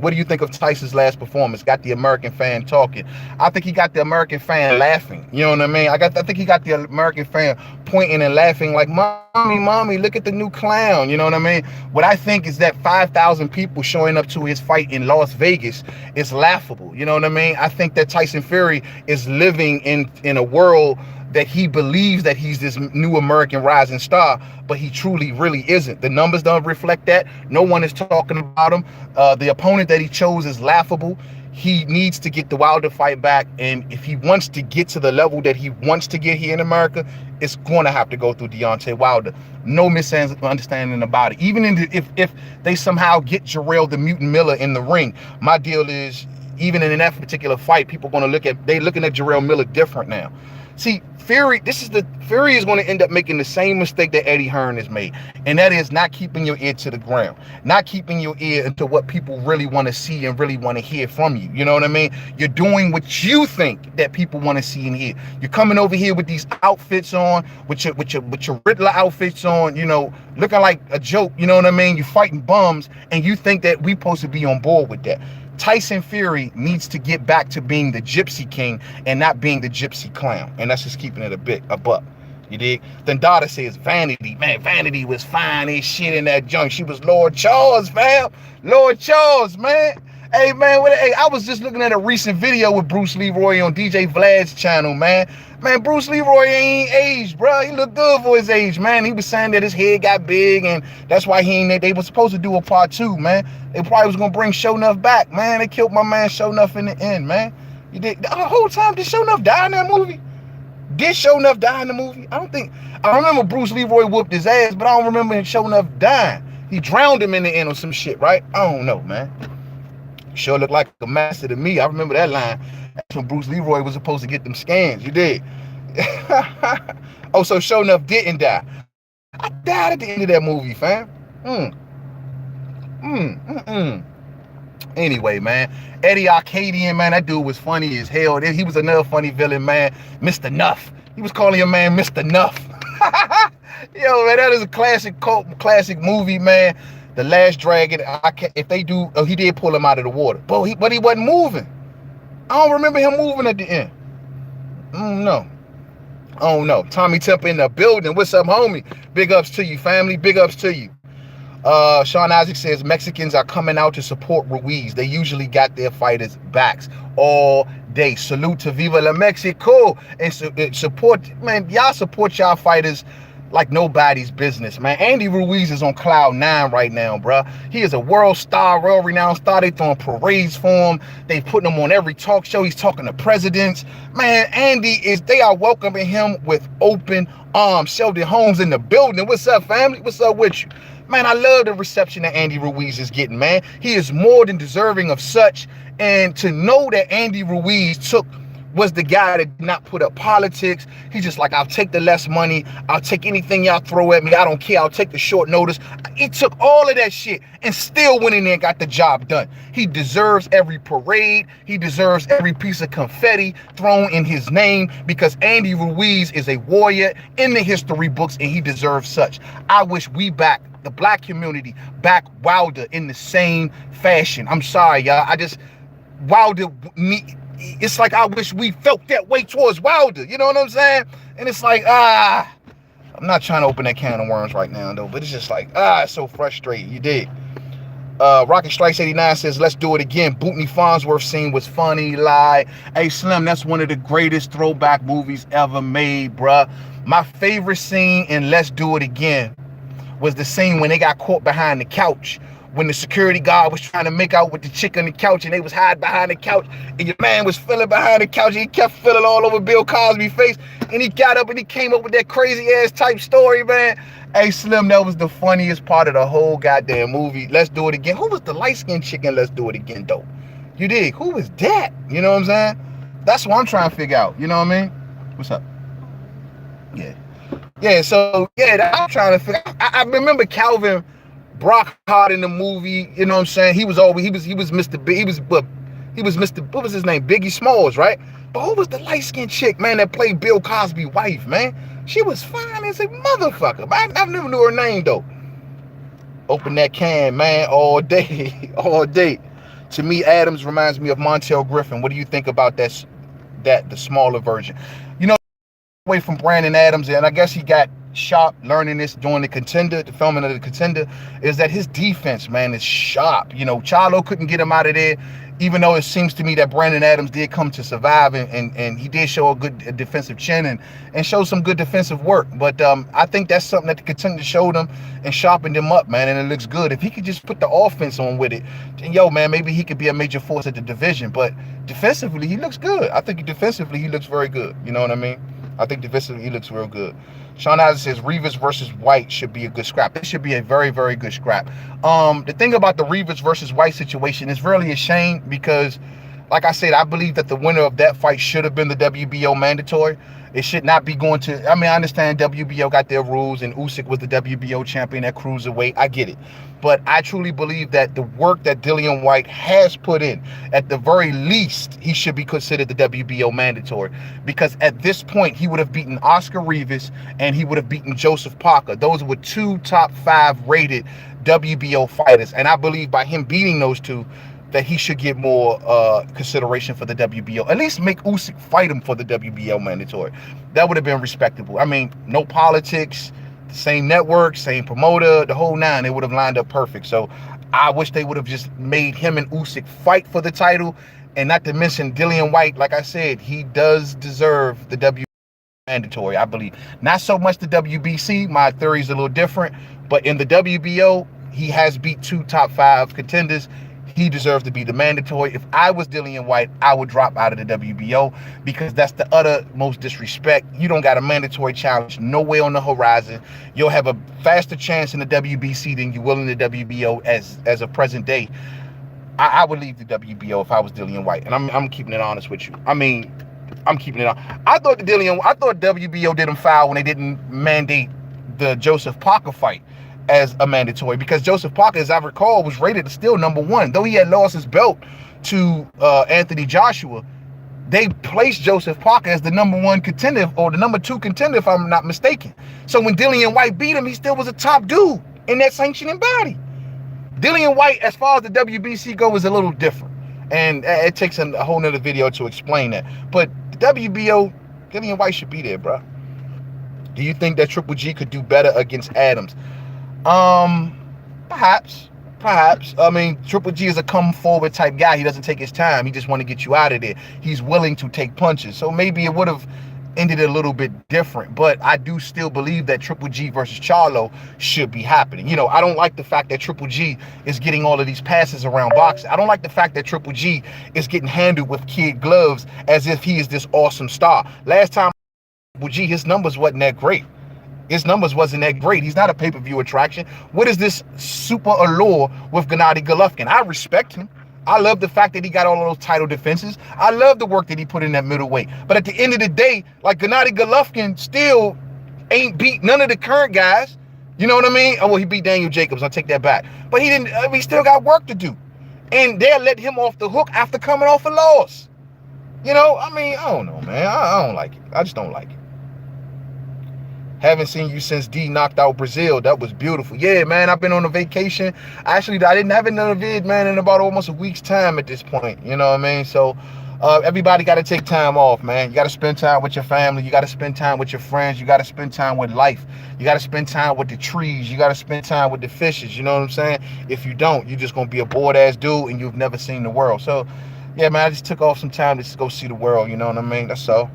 What do you think of Tyson's last performance? Got the American fan talking. I think he got the American fan laughing. You know what I mean? I think he got the American fan pointing and laughing like, mommy, look at the new clown. You know what I mean? What I think is that 5,000 people showing up to his fight in Las Vegas is laughable. You know what I mean? I think that Tyson Fury is living in a world that he believes that he's this new American rising star, but he truly really isn't. The numbers don't reflect that. No one is talking about him. The opponent that he chose is laughable. He needs to get the Wilder fight back, and if he wants to get to the level that he wants to get here in America, it's going to have to go through Deontay Wilder. No misunderstanding about it. Even if they somehow get Jarrell the Mutant Miller in the ring, my deal is, even in that particular fight, people are going to looking at Jarrell Miller different now. See, Fury is going to end up making the same mistake that Eddie Hearn has made, and that is not keeping your ear to the ground, not keeping your ear into what people really want to see and really want to hear from you. You know what I mean? You're doing what you think that people want to see and hear. You're coming over here with these outfits on, with your Riddler outfits on, you know, looking like a joke. You know what I mean? You're fighting bums, and you think that we supposed to be on board with that. Tyson Fury needs to get back to being the Gypsy King and not being the Gypsy Clown. And that's just keeping it a buck. You dig? Then Dada says Vanity. Man, Vanity was fine as shit in that junk. She was Lord Charles, fam. Lord Charles, man. Hey, man, I was just looking at a recent video with Bruce Leroy on DJ Vlad's channel, man. Man, Bruce Leroy ain't aged, bro. He looked good for his age, man. He was saying that his head got big, and that's why he ain't. They were supposed to do a part 2, man. They probably was gonna bring Sho'nuff back, man. They killed my man Sho'nuff in the end, man. You did the whole time. Did Sho'nuff die in that movie? Did Sho'nuff die in the movie? I remember Bruce Leroy whooped his ass, but I don't remember Sho'nuff dying. He drowned him in the end or some shit, right? I don't know, man. Sure looked like a master to me. I remember that line. That's when Bruce Leroy was supposed to get them scans. You did. Oh, so Sho'nuff didn't die. I died at the end of that movie, fam. Anyway, man, Eddie Arcadian, man, that dude was funny as hell. He was another funny villain, man. Mr. Nuff. He was calling your man Mr. Nuff. Yo, man, that is a classic movie, man. The Last Dragon. He did pull him out of the water, but he wasn't moving. I don't remember him moving at the end. Oh no. Tommy Temple in the building. What's up, homie? Big ups to you, family. Big ups to you. Sean Isaac says Mexicans are coming out to support Ruiz. They usually got their fighters' backs all day. Salute to Viva la Mexico. And support, man, y'all support y'all fighters like nobody's business, man. Andy Ruiz is on cloud 9 right now, bro. He is a world star, world-renowned star. They throwing parades for him. They putting him on every talk show. He's talking to presidents. Man, they are welcoming him with open arms. Sheldon Holmes in the building. What's up, family? What's up with you? Man, I love the reception that Andy Ruiz is getting, man. He is more than deserving of such. And to know that Andy Ruiz was the guy that did not put up politics. He's just like, I'll take the less money. I'll take anything y'all throw at me. I don't care. I'll take the short notice. He took all of that shit and still went in there and got the job done. He deserves every parade. He deserves every piece of confetti thrown in his name, because Andy Ruiz is a warrior in the history books, and he deserves such. I wish we back the black community, back Wilder in the same fashion. I'm sorry, y'all. It's like I wish we felt that way towards Wilder. You know what I'm saying? And it's like, I'm not trying to open that can of worms right now, though, but it's just like, it's so frustrating. You did. Rocket Strikes 89 says, let's do it again. Bootney Farnsworth scene was funny. Lie. Hey, Slim, that's one of the greatest throwback movies ever made, bruh. My favorite scene in Let's Do It Again was the scene when they got caught behind the couch, when the security guard was trying to make out with the chick on the couch, and they was hiding behind the couch, and your man was feeling behind the couch, and he kept feeling all over Bill Cosby's face, and he got up and he came up with that crazy ass type story, man. Hey, Slim, that was the funniest part of the whole goddamn movie. Let's Do It Again. Who was the light-skinned chick in Let's Do It Again, though? You dig? Who was that? You know what I'm saying? That's what I'm trying to figure out. You know what I mean? What's up? Yeah, so, I'm trying to figure out. I remember Calvin Brockhart in the movie, you know what I'm saying? He was Mr. Big, what was his name? Biggie Smalls, right? But who was the light-skinned chick, man, that played Bill Cosby's wife, man? She was fine as a motherfucker. I never knew her name, though. Open that can, man, all day, all day. To me, Adams reminds me of Montel Griffin. What do you think about the smaller version? You know, away from Brandon Adams, and I guess he got sharp learning this during the filming of the Contender, is that his defense, man, is sharp. You know, Charlo couldn't get him out of there, even though it seems to me that Brandon Adams did come to survive, and he did show a good defensive chin and show some good defensive work. But I think that's something that the Contender showed him and sharpened him up, man, and it looks good. If he could just put the offense on with it, then, yo, man, maybe he could be a major force at the division. But defensively, he looks good. I think defensively, he looks very good. You know what I mean? I think defensively, he looks real good. Sean Isaac says Rivas versus White should be a good scrap. It should be a very, very good scrap. The thing about the Rivas versus White situation is really a shame because, like I said, I believe that the winner of that fight should have been the WBO mandatory. It should not be going to, I mean, I understand WBO got their rules and Usyk was the WBO champion at cruiserweight. I get it. But I truly believe that the work that Dillian White has put in, at the very least, he should be considered the WBO mandatory. Because at this point, he would have beaten Oscar Rivas and he would have beaten Joseph Parker. Those were 2 top 5 rated WBO fighters. And I believe by him beating those 2, that he should get more consideration for the WBO. At least make Usyk fight him for the WBO mandatory. That would have been respectable. I mean, no politics, same network, same promoter, the whole 9. They would have lined up perfect. So I wish they would have just made him and Usyk fight for the title. And not to mention Dillian White, like I said, he does deserve the WBO mandatory, I believe. Not so much the WBC. My theory is a little different. But in the WBO, he has beat 2 top 5 contenders. He deserves to be the mandatory. If I was Dillian White, I would drop out of the WBO because that's the uttermost disrespect. You don't got a mandatory challenge nowhere on the horizon. You'll have a faster chance in the WBC than you will in the WBO as of present day. I would leave the WBO if I was Dillian White, and I'm keeping it honest with you. I mean, I'm keeping it on. I thought WBO did him foul when they didn't mandate the Joseph Parker fight as a mandatory, because Joseph Parker, as I recall, was rated still number 1. Though he had lost his belt to Anthony Joshua, they placed Joseph Parker as the number 1 contender, or the number 2 contender, if I'm not mistaken. So when Dillian White beat him, he still was a top dude in that sanctioning body. Dillian White, as far as the WBC goes, is a little different. And it takes a whole nother video to explain that. But the WBO, Dillian White should be there, bro. Do you think that Triple G could do better against Adams? Perhaps. I mean, Triple G is a come forward type guy. He doesn't take his time. He just want to get you out of there. He's willing to take punches. So maybe it would have ended a little bit different. But I do still believe that Triple G versus Charlo should be happening. You know, I don't like the fact that Triple G is getting all of these passes around boxing. I don't like the fact that Triple G is getting handled with kid gloves as if he is this awesome star. Last time Triple G, his numbers wasn't that great. His numbers wasn't that great. He's not a pay-per-view attraction. What is this super allure with Gennady Golovkin? I respect him. I love the fact that he got all of those title defenses. I love the work that he put in that middleweight. But at the end of the day, like, Gennady Golovkin still ain't beat none of the current guys. You know what I mean? Oh, well, he beat Daniel Jacobs. I'll take that back. But he didn't. He still got work to do. And they'll let him off the hook after coming off a loss. You know, I mean, I don't know, man. I don't like it. I just don't like it. Haven't seen you since D knocked out Brazil. That was beautiful. Yeah, man, I've been on a vacation. Actually, I didn't have another vid, man, in about almost a week's time at this point. You know what I mean? So everybody got to take time off, man. You got to spend time with your family. You got to spend time with your friends. You got to spend time with life. You got to spend time with the trees. You got to spend time with the fishes. You know what I'm saying? If you don't, you're just going to be a bored-ass dude and you've never seen the world. So, yeah, man, I just took off some time to just go see the world. You know what I mean? That's all.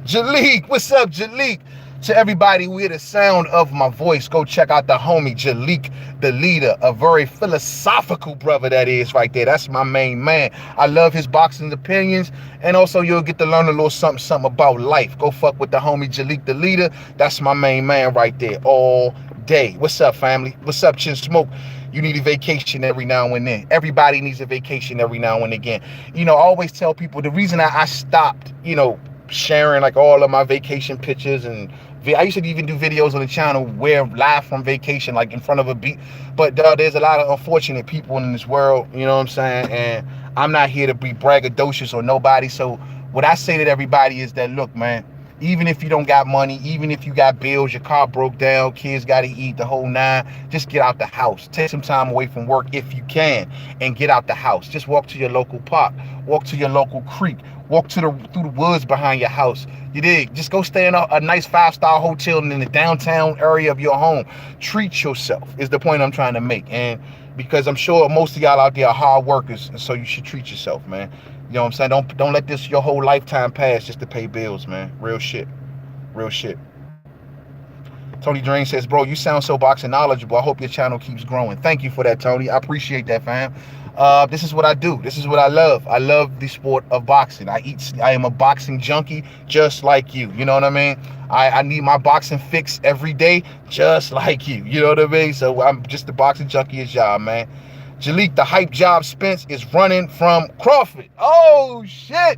Jalik, what's up, Jalik? To everybody who hear the sound of my voice, go check out the homie Jalik, the leader, a very philosophical brother that is right there. That's my main man. I love his boxing opinions, and also you'll get to learn a little something about life. Go fuck with the homie Jalik, the leader. That's my main man right there all day. What's up, family? What's up, Chin Smoke? You need a vacation every now and then. Everybody needs a vacation every now and again. You know, I always tell people the reason I stopped, you know, sharing like all of my vacation pictures, and I used to even do videos on the channel where live from vacation, like in front of a beach. But there's a lot of unfortunate people in this world, you know what I'm saying? And I'm not here to be braggadocious or nobody. So what I say to everybody is that, look, man, Even if you don't got money, even if you got bills, your car broke down, kids got to eat, the whole nine, just get out the house. Take some time away from work if you can and get out the house. Just walk to your local park, walk to your local creek, walk through the woods behind your house. You dig? Just go stay in a nice 5-star hotel in the downtown area of your home. Treat yourself is the point I'm trying to make. And because I'm sure most of y'all out there are hard workers, and so you should treat yourself, man. You know what I'm saying? Don't let this your whole lifetime pass just to pay bills, man. Real shit. Real shit. Tony Drain says, bro, you sound so boxing knowledgeable. I hope your channel keeps growing. Thank you for that, Tony. I appreciate that, fam. This is what I do. This is what I love. I love the sport of boxing. I am a boxing junkie just like you. You know what I mean? I need my boxing fix every day just like you. You know what I mean? So I'm just a boxing junkie as y'all, man. Jalik, the hype job Spence is running from Crawford. Oh, shit.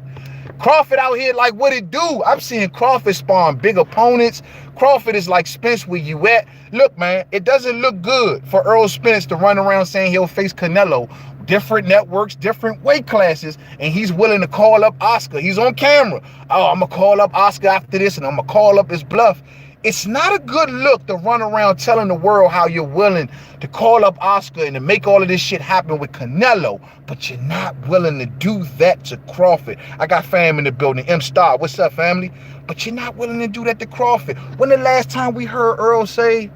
Crawford out here like what it do. I'm seeing Crawford spawn big opponents. Crawford is like Spence where you at. Look, man, it doesn't look good for Earl Spence to run around saying he'll face Canelo. Different networks, different weight classes, and he's willing to call up Oscar. He's on camera. Oh, I'm going to call up Oscar after this, and I'm going to call up his bluff. It's not a good look to run around telling the world how you're willing to call up Oscar and to make all of this shit happen with Canelo, but you're not willing to do that to Crawford. I got fam in the building. M Star, what's up, family? But you're not willing to do that to Crawford. When the last time we heard Earl say,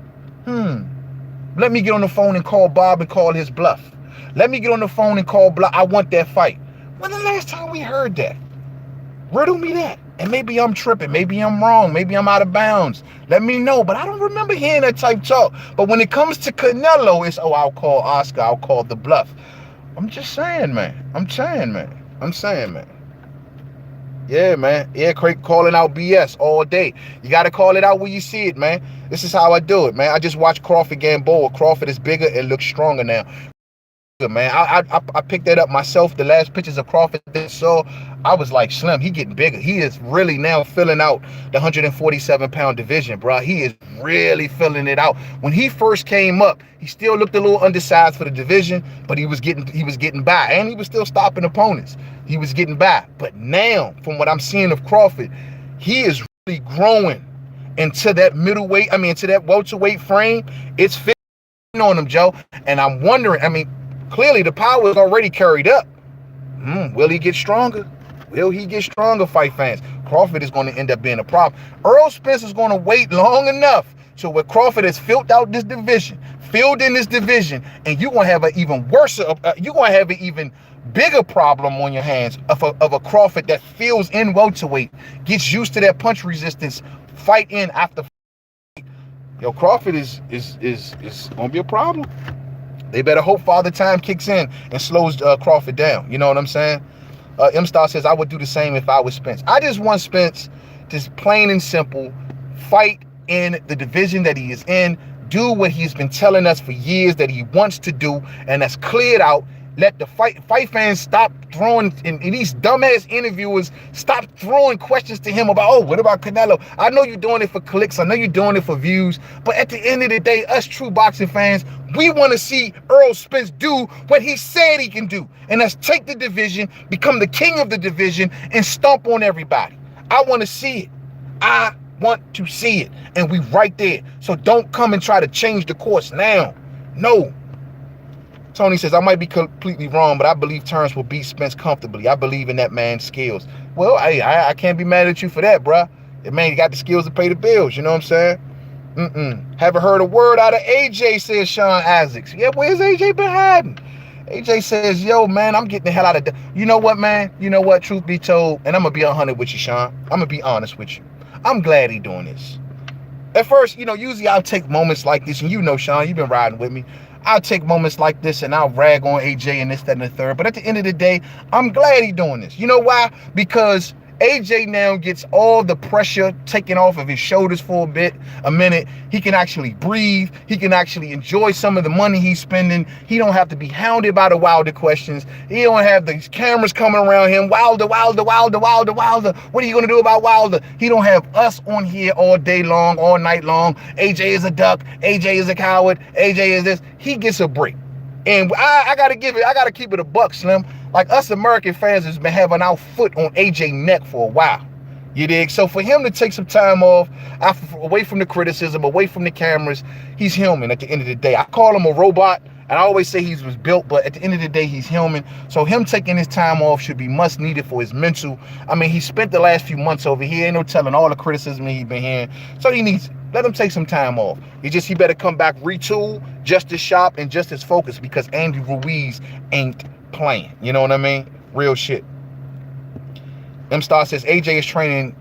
let me get on the phone and call Bob and call his bluff. Let me get on the phone and call bluff. I want that fight. When the last time we heard that? Riddle me that. And maybe I'm tripping. Maybe I'm wrong. Maybe I'm out of bounds. Let me know. But I don't remember hearing that type talk. But when it comes to Canelo, it's, oh, I'll call Oscar. I'll call the bluff. I'm just saying, man. I'm saying, man. Yeah, man. Yeah, Craig calling out BS all day. You got to call it out when you see it, man. This is how I do it, man. I just watched Crawford Gamboa. Crawford is bigger and looks stronger now. Man, I picked that up myself. The last pictures of Crawford that I saw, I was like, Slim, he getting bigger. He is really now filling out the 147-pound division, bro. He is really filling it out. When he first came up, he still looked a little undersized for the division, but he was getting by, and he was still stopping opponents. He was getting by. But now, from what I'm seeing of Crawford, he is really growing into that into that welterweight frame. It's fitting on him, Joe. And I'm wondering, clearly the power is already carried up. Will he get stronger? Will he get stronger, fight fans? Crawford is going to end up being a problem. Earl Spence is going to wait long enough so where Crawford has filled in this division, and you're going to have an even worse, you're going to have an even bigger problem on your hands of a Crawford that fills in welterweight, gets used to that punch resistance, fight in after fight. Yo, Crawford is going to be a problem. They better hope Father Time kicks in and slows Crawford down. You know what I'm saying? M Star says, I would do the same if I was Spence. I just want Spence, just plain and simple, fight in the division that he is in, do what he's been telling us for years that he wants to do, and that's cleared out. Let the fight fans stop throwing, and these dumbass interviewers stop throwing questions to him about, oh, what about Canelo? I know you're doing it for clicks. I know you're doing it for views. But at the end of the day, us true boxing fans, we want to see Earl Spence do what he said he can do. And that's take the division, become the king of the division, and stomp on everybody. I want to see it. I want to see it. And we right there. So don't come and try to change the course now. No. Tony says, I might be completely wrong, but I believe Terrence will beat Spence comfortably. I believe in that man's skills. Well, I can't be mad at you for that, bruh. The man, you got the skills to pay the bills. You know what I'm saying? Haven't heard a word out of AJ, says Sean Isaacs. Yeah, where's AJ been hiding? AJ says, yo, man, I'm getting the hell out of... You know what, man? You know what? Truth be told, and I'm going to be 100 with you, Sean. I'm going to be honest with you. I'm glad he doing this. At first, usually I'll take moments like this, and Sean, you've been riding with me. I'll take moments like this and I'll rag on AJ and this, that, and the third. But at the end of the day, I'm glad he's doing this. You know why? Because AJ now gets all the pressure taken off of his shoulders for a minute. He can actually breathe. He can actually enjoy some of the money he's spending. He don't have to be hounded by the Wilder questions. He don't have these cameras coming around him. Wilder. What are you going to do about Wilder? He don't have us on here all day long, all night long. AJ is a duck. AJ is a coward. AJ is this. He gets a break. And I got to keep it a buck, Slim. Like us American fans has been having our foot on AJ neck for a while. You dig? So for him to take some time off, away from the criticism, away from the cameras, he's human at the end of the day. I call him a robot, and I always say he was built, but at the end of the day, he's human. So him taking his time off should be much needed for his mental. I mean, he spent the last few months over here, ain't no telling all the criticism he's been hearing. So let him take some time off. He better come back retool, just as sharp and just as focused, because Andy Ruiz ain't playing. You know what I mean? Real shit. M-Star says AJ is training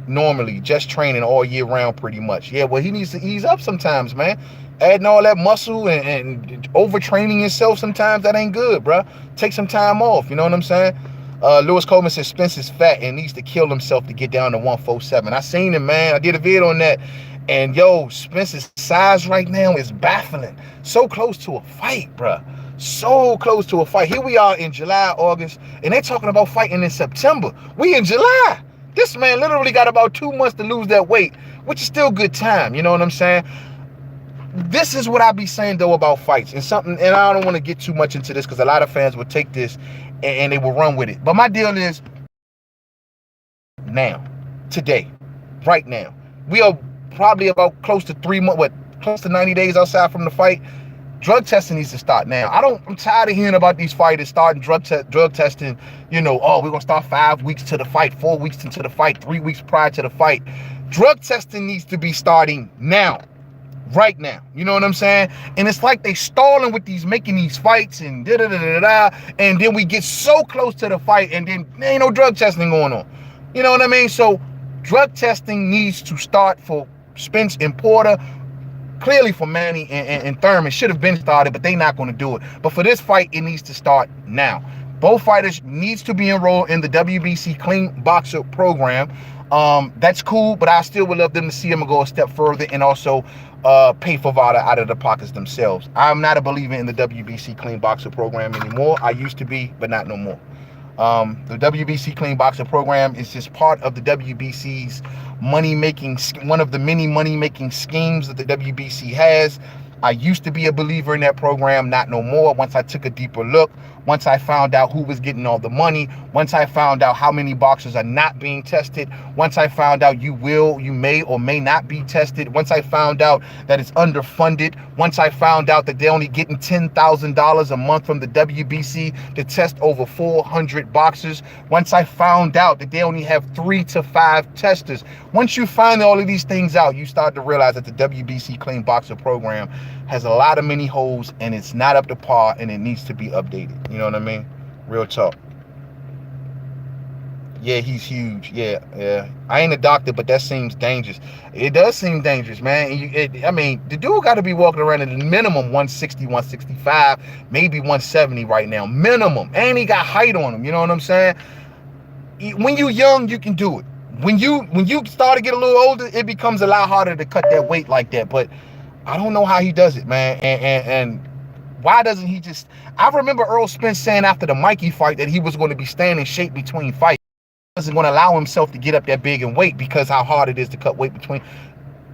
normally, just training all year round pretty much. Yeah, well, he needs to ease up sometimes, man. Adding all that muscle and overtraining yourself sometimes, that ain't good, bro. Take some time off, you know what I'm saying? Lewis Coleman says Spence is fat and needs to kill himself to get down to 147. I seen him, man. I did a video on that. And, yo, Spence's size right now is baffling. So close to a fight, bro. So close to a fight. Here we are in July, August, and they're talking about fighting in September. We in July. This man literally got about 2 months to lose that weight, which is still good time. You know what I'm saying? This is what I be saying, though, about fights. And I don't want to get too much into this because a lot of fans would take this and they will run with it. But my deal is now, today, right now. We are probably about close to 3 months, close to 90 days outside from the fight. Drug testing needs to start now. I'm tired of hearing about these fighters starting drug testing. You know, oh, we're going to start 5 weeks to the fight, 4 weeks into the fight, 3 weeks prior to the fight. Drug testing needs to be starting now, right now. You know what I'm saying? And it's like they stalling with making these fights and da-da-da-da-da. And then we get so close to the fight and then there ain't no drug testing going on. You know what I mean? So drug testing needs to start for Spence and Porter. Clearly for Manny and Thurman should have been started, but they're not going to do it. But for this fight, it needs to start now. Both fighters needs to be enrolled in the WBC Clean Boxer program. That's cool, but I still would love them to see them go a step further and also pay for VADA out of the pockets themselves. I'm not a believer in the WBC Clean Boxer program anymore. I used to be, but not no more. The WBC Clean Boxer program is just part of the WBC's one of the many money-making schemes that the WBC has. I used to be a believer in that program, not no more. Once I took a deeper look, once I found out who was getting all the money, once I found out how many boxers are not being tested, once I found out you may or may not be tested, once I found out that it's underfunded, once I found out that they're only getting $10,000 a month from the WBC to test over 400 boxers, once I found out that they only have 3 to 5 testers, once you find all of these things out, you start to realize that the WBC Clean Boxer program has a lot of many holes and it's not up to par and it needs to be updated. You know what I mean? Real talk. Yeah, he's huge. Yeah. I ain't a doctor, but that seems dangerous. It does seem dangerous, man. I mean, the dude got to be walking around at a minimum 160, 165, maybe 170 right now. Minimum. And he got height on him. You know what I'm saying? When you young, you can do it. When you start to get a little older, it becomes a lot harder to cut that weight like that. But I don't know how he does it, man. And why doesn't he just... I remember Earl Spence saying after the Mikey fight that he was going to be staying in shape between fights. He wasn't going to allow himself to get up that big in weight because how hard it is to cut weight between...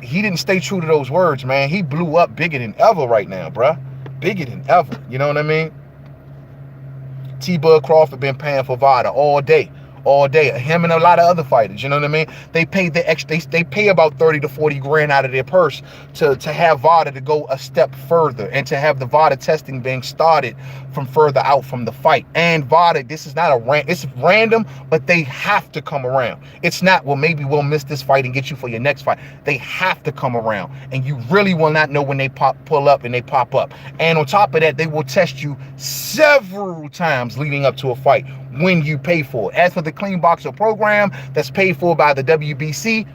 He didn't stay true to those words, man. He blew up bigger than ever right now, bruh. Bigger than ever. You know what I mean? T-Bud Crawford been paying for VADA all day. Him and a lot of other fighters, you know what I mean? They pay the extra, they pay about 30 to 40 grand out of their purse to have VADA to go a step further and to have the VADA testing being started from further out from the fight. And VADA, this is not it's random, but they have to come around. It's not, well, maybe we'll miss this fight and get you for your next fight. They have to come around, and you really will not know when they pull up and they pop up. And on top of that, they will test you several times leading up to a fight when you pay for it. As for the Clean Boxer program that's paid for by the WBC,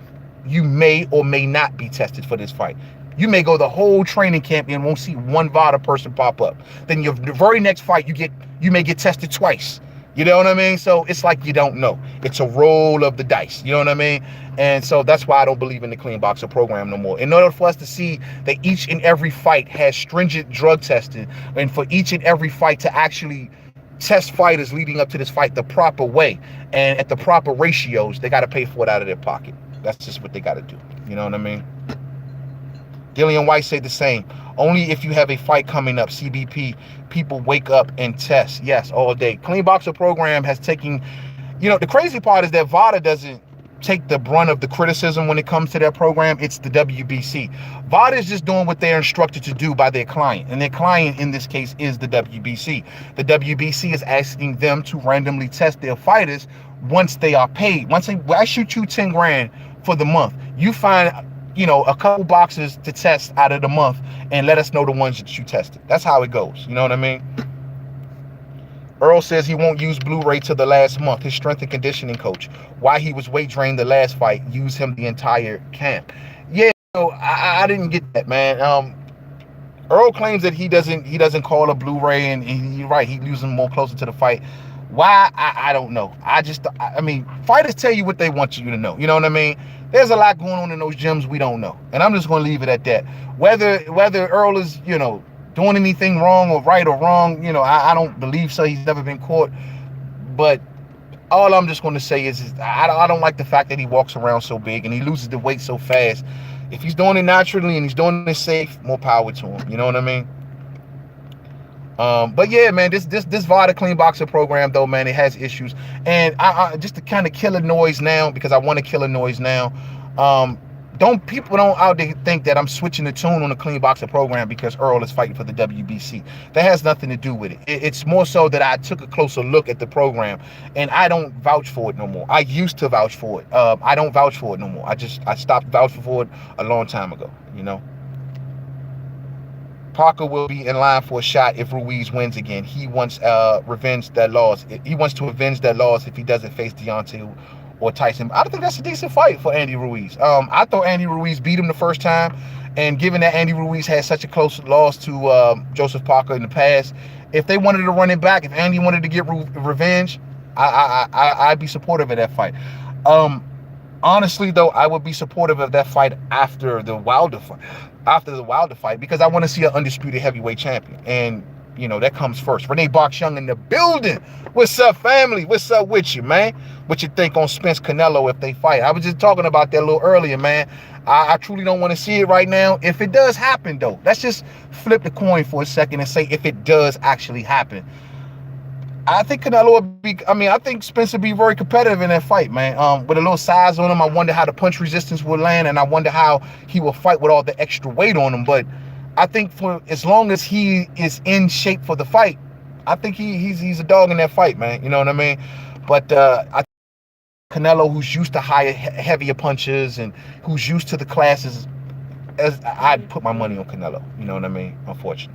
you may or may not be tested for this fight. You may go the whole training camp and won't see one VADA person pop up. Then your very next fight, you may get tested twice. You know what I mean? So it's like you don't know. It's a roll of the dice. You know what I mean? And so that's why I don't believe in the Clean Boxer program no more. In order for us to see that each and every fight has stringent drug testing, and for each and every fight to actually test fighters leading up to this fight the proper way and at the proper ratios, they got to pay for it out of their pocket. That's just what they got to do. You know what I mean? Dillian White said the same. Only if you have a fight coming up, CBP, people wake up and test. Yes, all day. Clean Boxer program has taken, the crazy part is that VADA doesn't take the brunt of the criticism when it comes to their program, it's the WBC. VADA is just doing what they're instructed to do by their client, and their client in this case is the WBC. The WBC is asking them to randomly test their fighters once they are paid. Once I shoot you 10 grand for the month, you find a couple boxes to test out of the month and let us know the ones that you tested. That's how it goes. You know what I mean? Earl says he won't use Blu-ray till the last month. His strength and conditioning coach, why he was weight drained the last fight, used him the entire camp. Yeah, I didn't get that, man. Earl claims that he doesn't call a Blu-ray, and you're right, he uses them more closer to the fight. Why? I don't know. I mean, fighters tell you what they want you to know. You know what I mean? There's a lot going on in those gyms we don't know, and I'm just going to leave it at that. Whether Earl is doing anything wrong or right or wrong, I don't believe so. He's never been caught. But all I'm just going to say is I don't like the fact that he walks around so big and he loses the weight so fast. If he's doing it naturally and he's doing it safe, more power to him. You know what I mean? But yeah, man, this VADA clean boxing program though, man, it has issues. And I just to kind of kill a noise now, because I want to kill a noise now. People don't out there think that I'm switching the tune on the clean boxing program because Earl is fighting for the WBC. That has nothing to do with it. It's more so that I took a closer look at the program, and I don't vouch for it no more. I used to vouch for it. I don't vouch for it no more. I stopped vouching for it a long time ago. Parker will be in line for a shot if Ruiz wins again. He wants revenge that loss. He wants to avenge that loss if he doesn't face Deontay or Tyson. I don't think that's a decent fight for Andy Ruiz. I thought Andy Ruiz beat him the first time, and given that Andy Ruiz had such a close loss to Joseph Parker in the past, if they wanted to run it back, if Andy wanted to get revenge, I'd be supportive of that fight. Honestly, though, I would be supportive of that fight after the Wilder fight, because I want to see an undisputed heavyweight champion, and that comes first. Renee Box Young in the building. What's up, family? What's up with you, man? What you think on Spence Canelo if they fight? I was just talking about that a little earlier, man. I truly don't want to see it right now. If it does happen, though, let's just flip the coin for a second and say if it does actually happen. I think Canelo would be, I think Spence would be very competitive in that fight, man. With a little size on him, I wonder how the punch resistance will land, and I wonder how he will fight with all the extra weight on him. But I think for as long as he is in shape for the fight, I think he's a dog in that fight, man. You know what I mean? But I Canelo, who's used to heavier punches and who's used to the classes, I'd put my money on Canelo. You know what I mean? Unfortunately.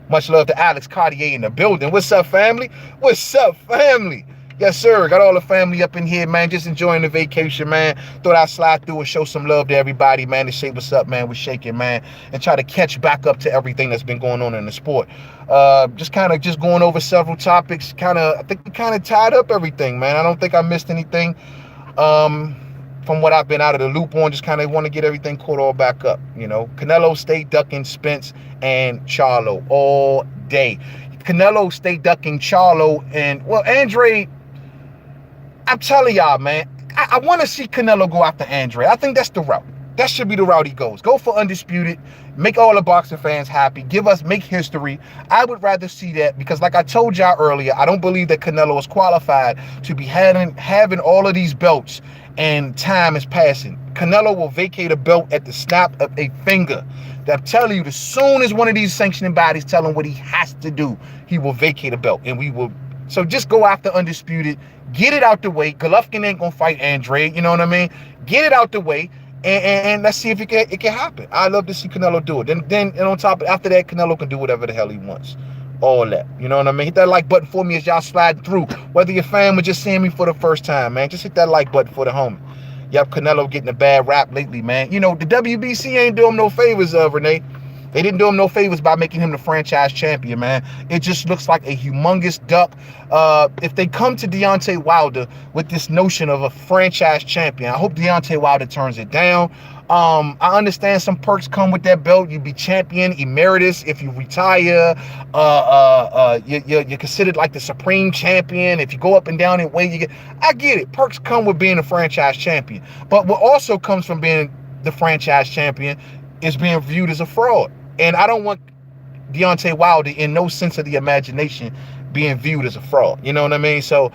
Much love to Alex Cartier in the building. What's up, family? What's up, family? Yes, sir. Got all the family up in here, man. Just enjoying the vacation, man. Thought I'd slide through and show some love to everybody, man, to say what's up, man. We're shaking, man, and try to catch back up to everything that's been going on in the sport. Just going over several topics. I think we kind of tied up everything, man. I don't think I missed anything from what I've been out of the loop on. Just kind of want to get everything caught all back up. Canelo stayed ducking Spence and Charlo all day. Canelo stayed ducking Charlo, and Andrade, I'm telling y'all, man, I want to see Canelo go after Andrade. I think that's the route. That should be the route he goes. Go for undisputed. Make all the boxing fans happy. Make history. I would rather see that, because like I told y'all earlier, I don't believe that Canelo is qualified to be having all of these belts and time is passing. Canelo will vacate a belt at the snap of a finger. I'm telling you, as soon as one of these sanctioning bodies tell him what he has to do, he will vacate a belt, and we will. So just go after undisputed. Get it out the way. Golovkin ain't gonna fight Andrade. You know what I mean? Get it out the way, and let's see if it can happen. I love to see Canelo do it. And on top after that, Canelo can do whatever the hell he wants. All that. You know what I mean? Hit that like button for me as y'all slide through. Whether you're a fan or just seeing me for the first time, man, just hit that like button for the homie. Yep, Canelo getting a bad rap lately, man. The WBC ain't doing him no favors, Renee. They didn't do him no favors by making him the franchise champion, man. It just looks like a humongous duck. If they come to Deontay Wilder with this notion of a franchise champion, I hope Deontay Wilder turns it down. I understand some perks come with that belt. You be champion emeritus if you retire. You're considered like the supreme champion. If you go up and down in weight, I get it. Perks come with being a franchise champion. But what also comes from being the franchise champion is being viewed as a fraud. And I don't want Deontay Wilder, in no sense of the imagination, being viewed as a fraud. You know what I mean? So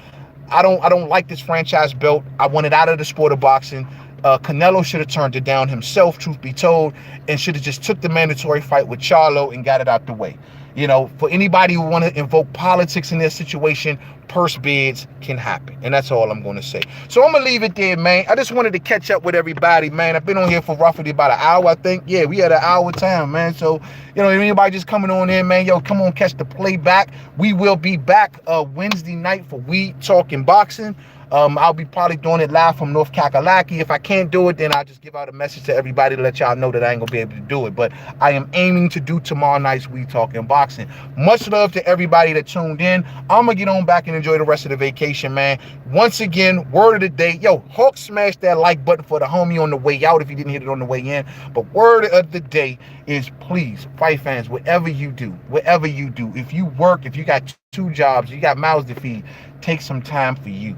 I don't like this franchise belt. I want it out of the sport of boxing. Canelo should have turned it down himself, truth be told, and should have just took the mandatory fight with Charlo and got it out the way. You know, for anybody who want to invoke politics in their situation, purse bids can happen. And that's all I'm going to say. So I'm going to leave it there, man. I just wanted to catch up with everybody, man. I've been on here for roughly about an hour, I think. Yeah, we had an hour time, man. So, you know, if anybody just coming on in, man, yo, come on, catch the playback. We will be back Wednesday night for We Talking Boxing. I'll be probably doing it live from North Kakalaki. If I can't do it, then I'll just give out a message to everybody to let y'all know that I ain't gonna be able to do it. But I am aiming to do tomorrow night's We Talking Boxing. Much love to everybody that tuned in. I'm gonna get on back and enjoy the rest of the vacation, man. Once again, word of the day, yo, Hawk, smash that like button for the homie on the way out if you didn't hit it on the way in. But word of the day is, please, fight fans, whatever you do, if you work, if you got 2 jobs, you got mouths to feed, take some time for you.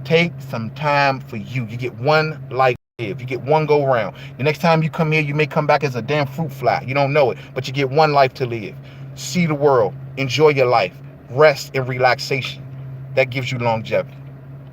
Take some time for you. You get one life to live. You get one go round. The next time you come here, you may come back as a damn fruit fly. You don't know it, but you get one life to live. See the world. Enjoy your life. Rest and relaxation. That gives you longevity.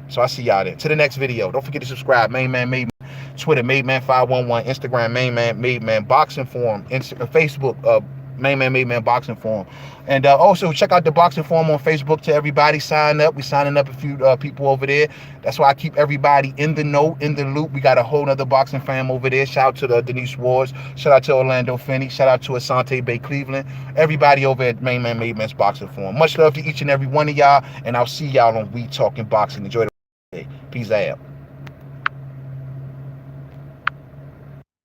So I see y'all there. To the next video. Don't forget to subscribe. Main Man, Made Man. Twitter, Made Man 511. Instagram, Main Man, Made Man. Boxing Forum. Facebook, Main Man, Made Man Boxing Forum. And also check out the Boxing Forum on Facebook. To everybody, sign up. We're signing up a few people over there. That's why I keep everybody in the know, in the loop. We got a whole nother boxing fam over there. Shout out to the Denise Wards. Shout out to Orlando Finney. Shout out to Asante Bay Cleveland. Everybody over at Main Man, Made Man's Boxing Forum. Much love to each and every one of y'all. And I'll see y'all on We Talking Boxing. Enjoy the day. Peace out.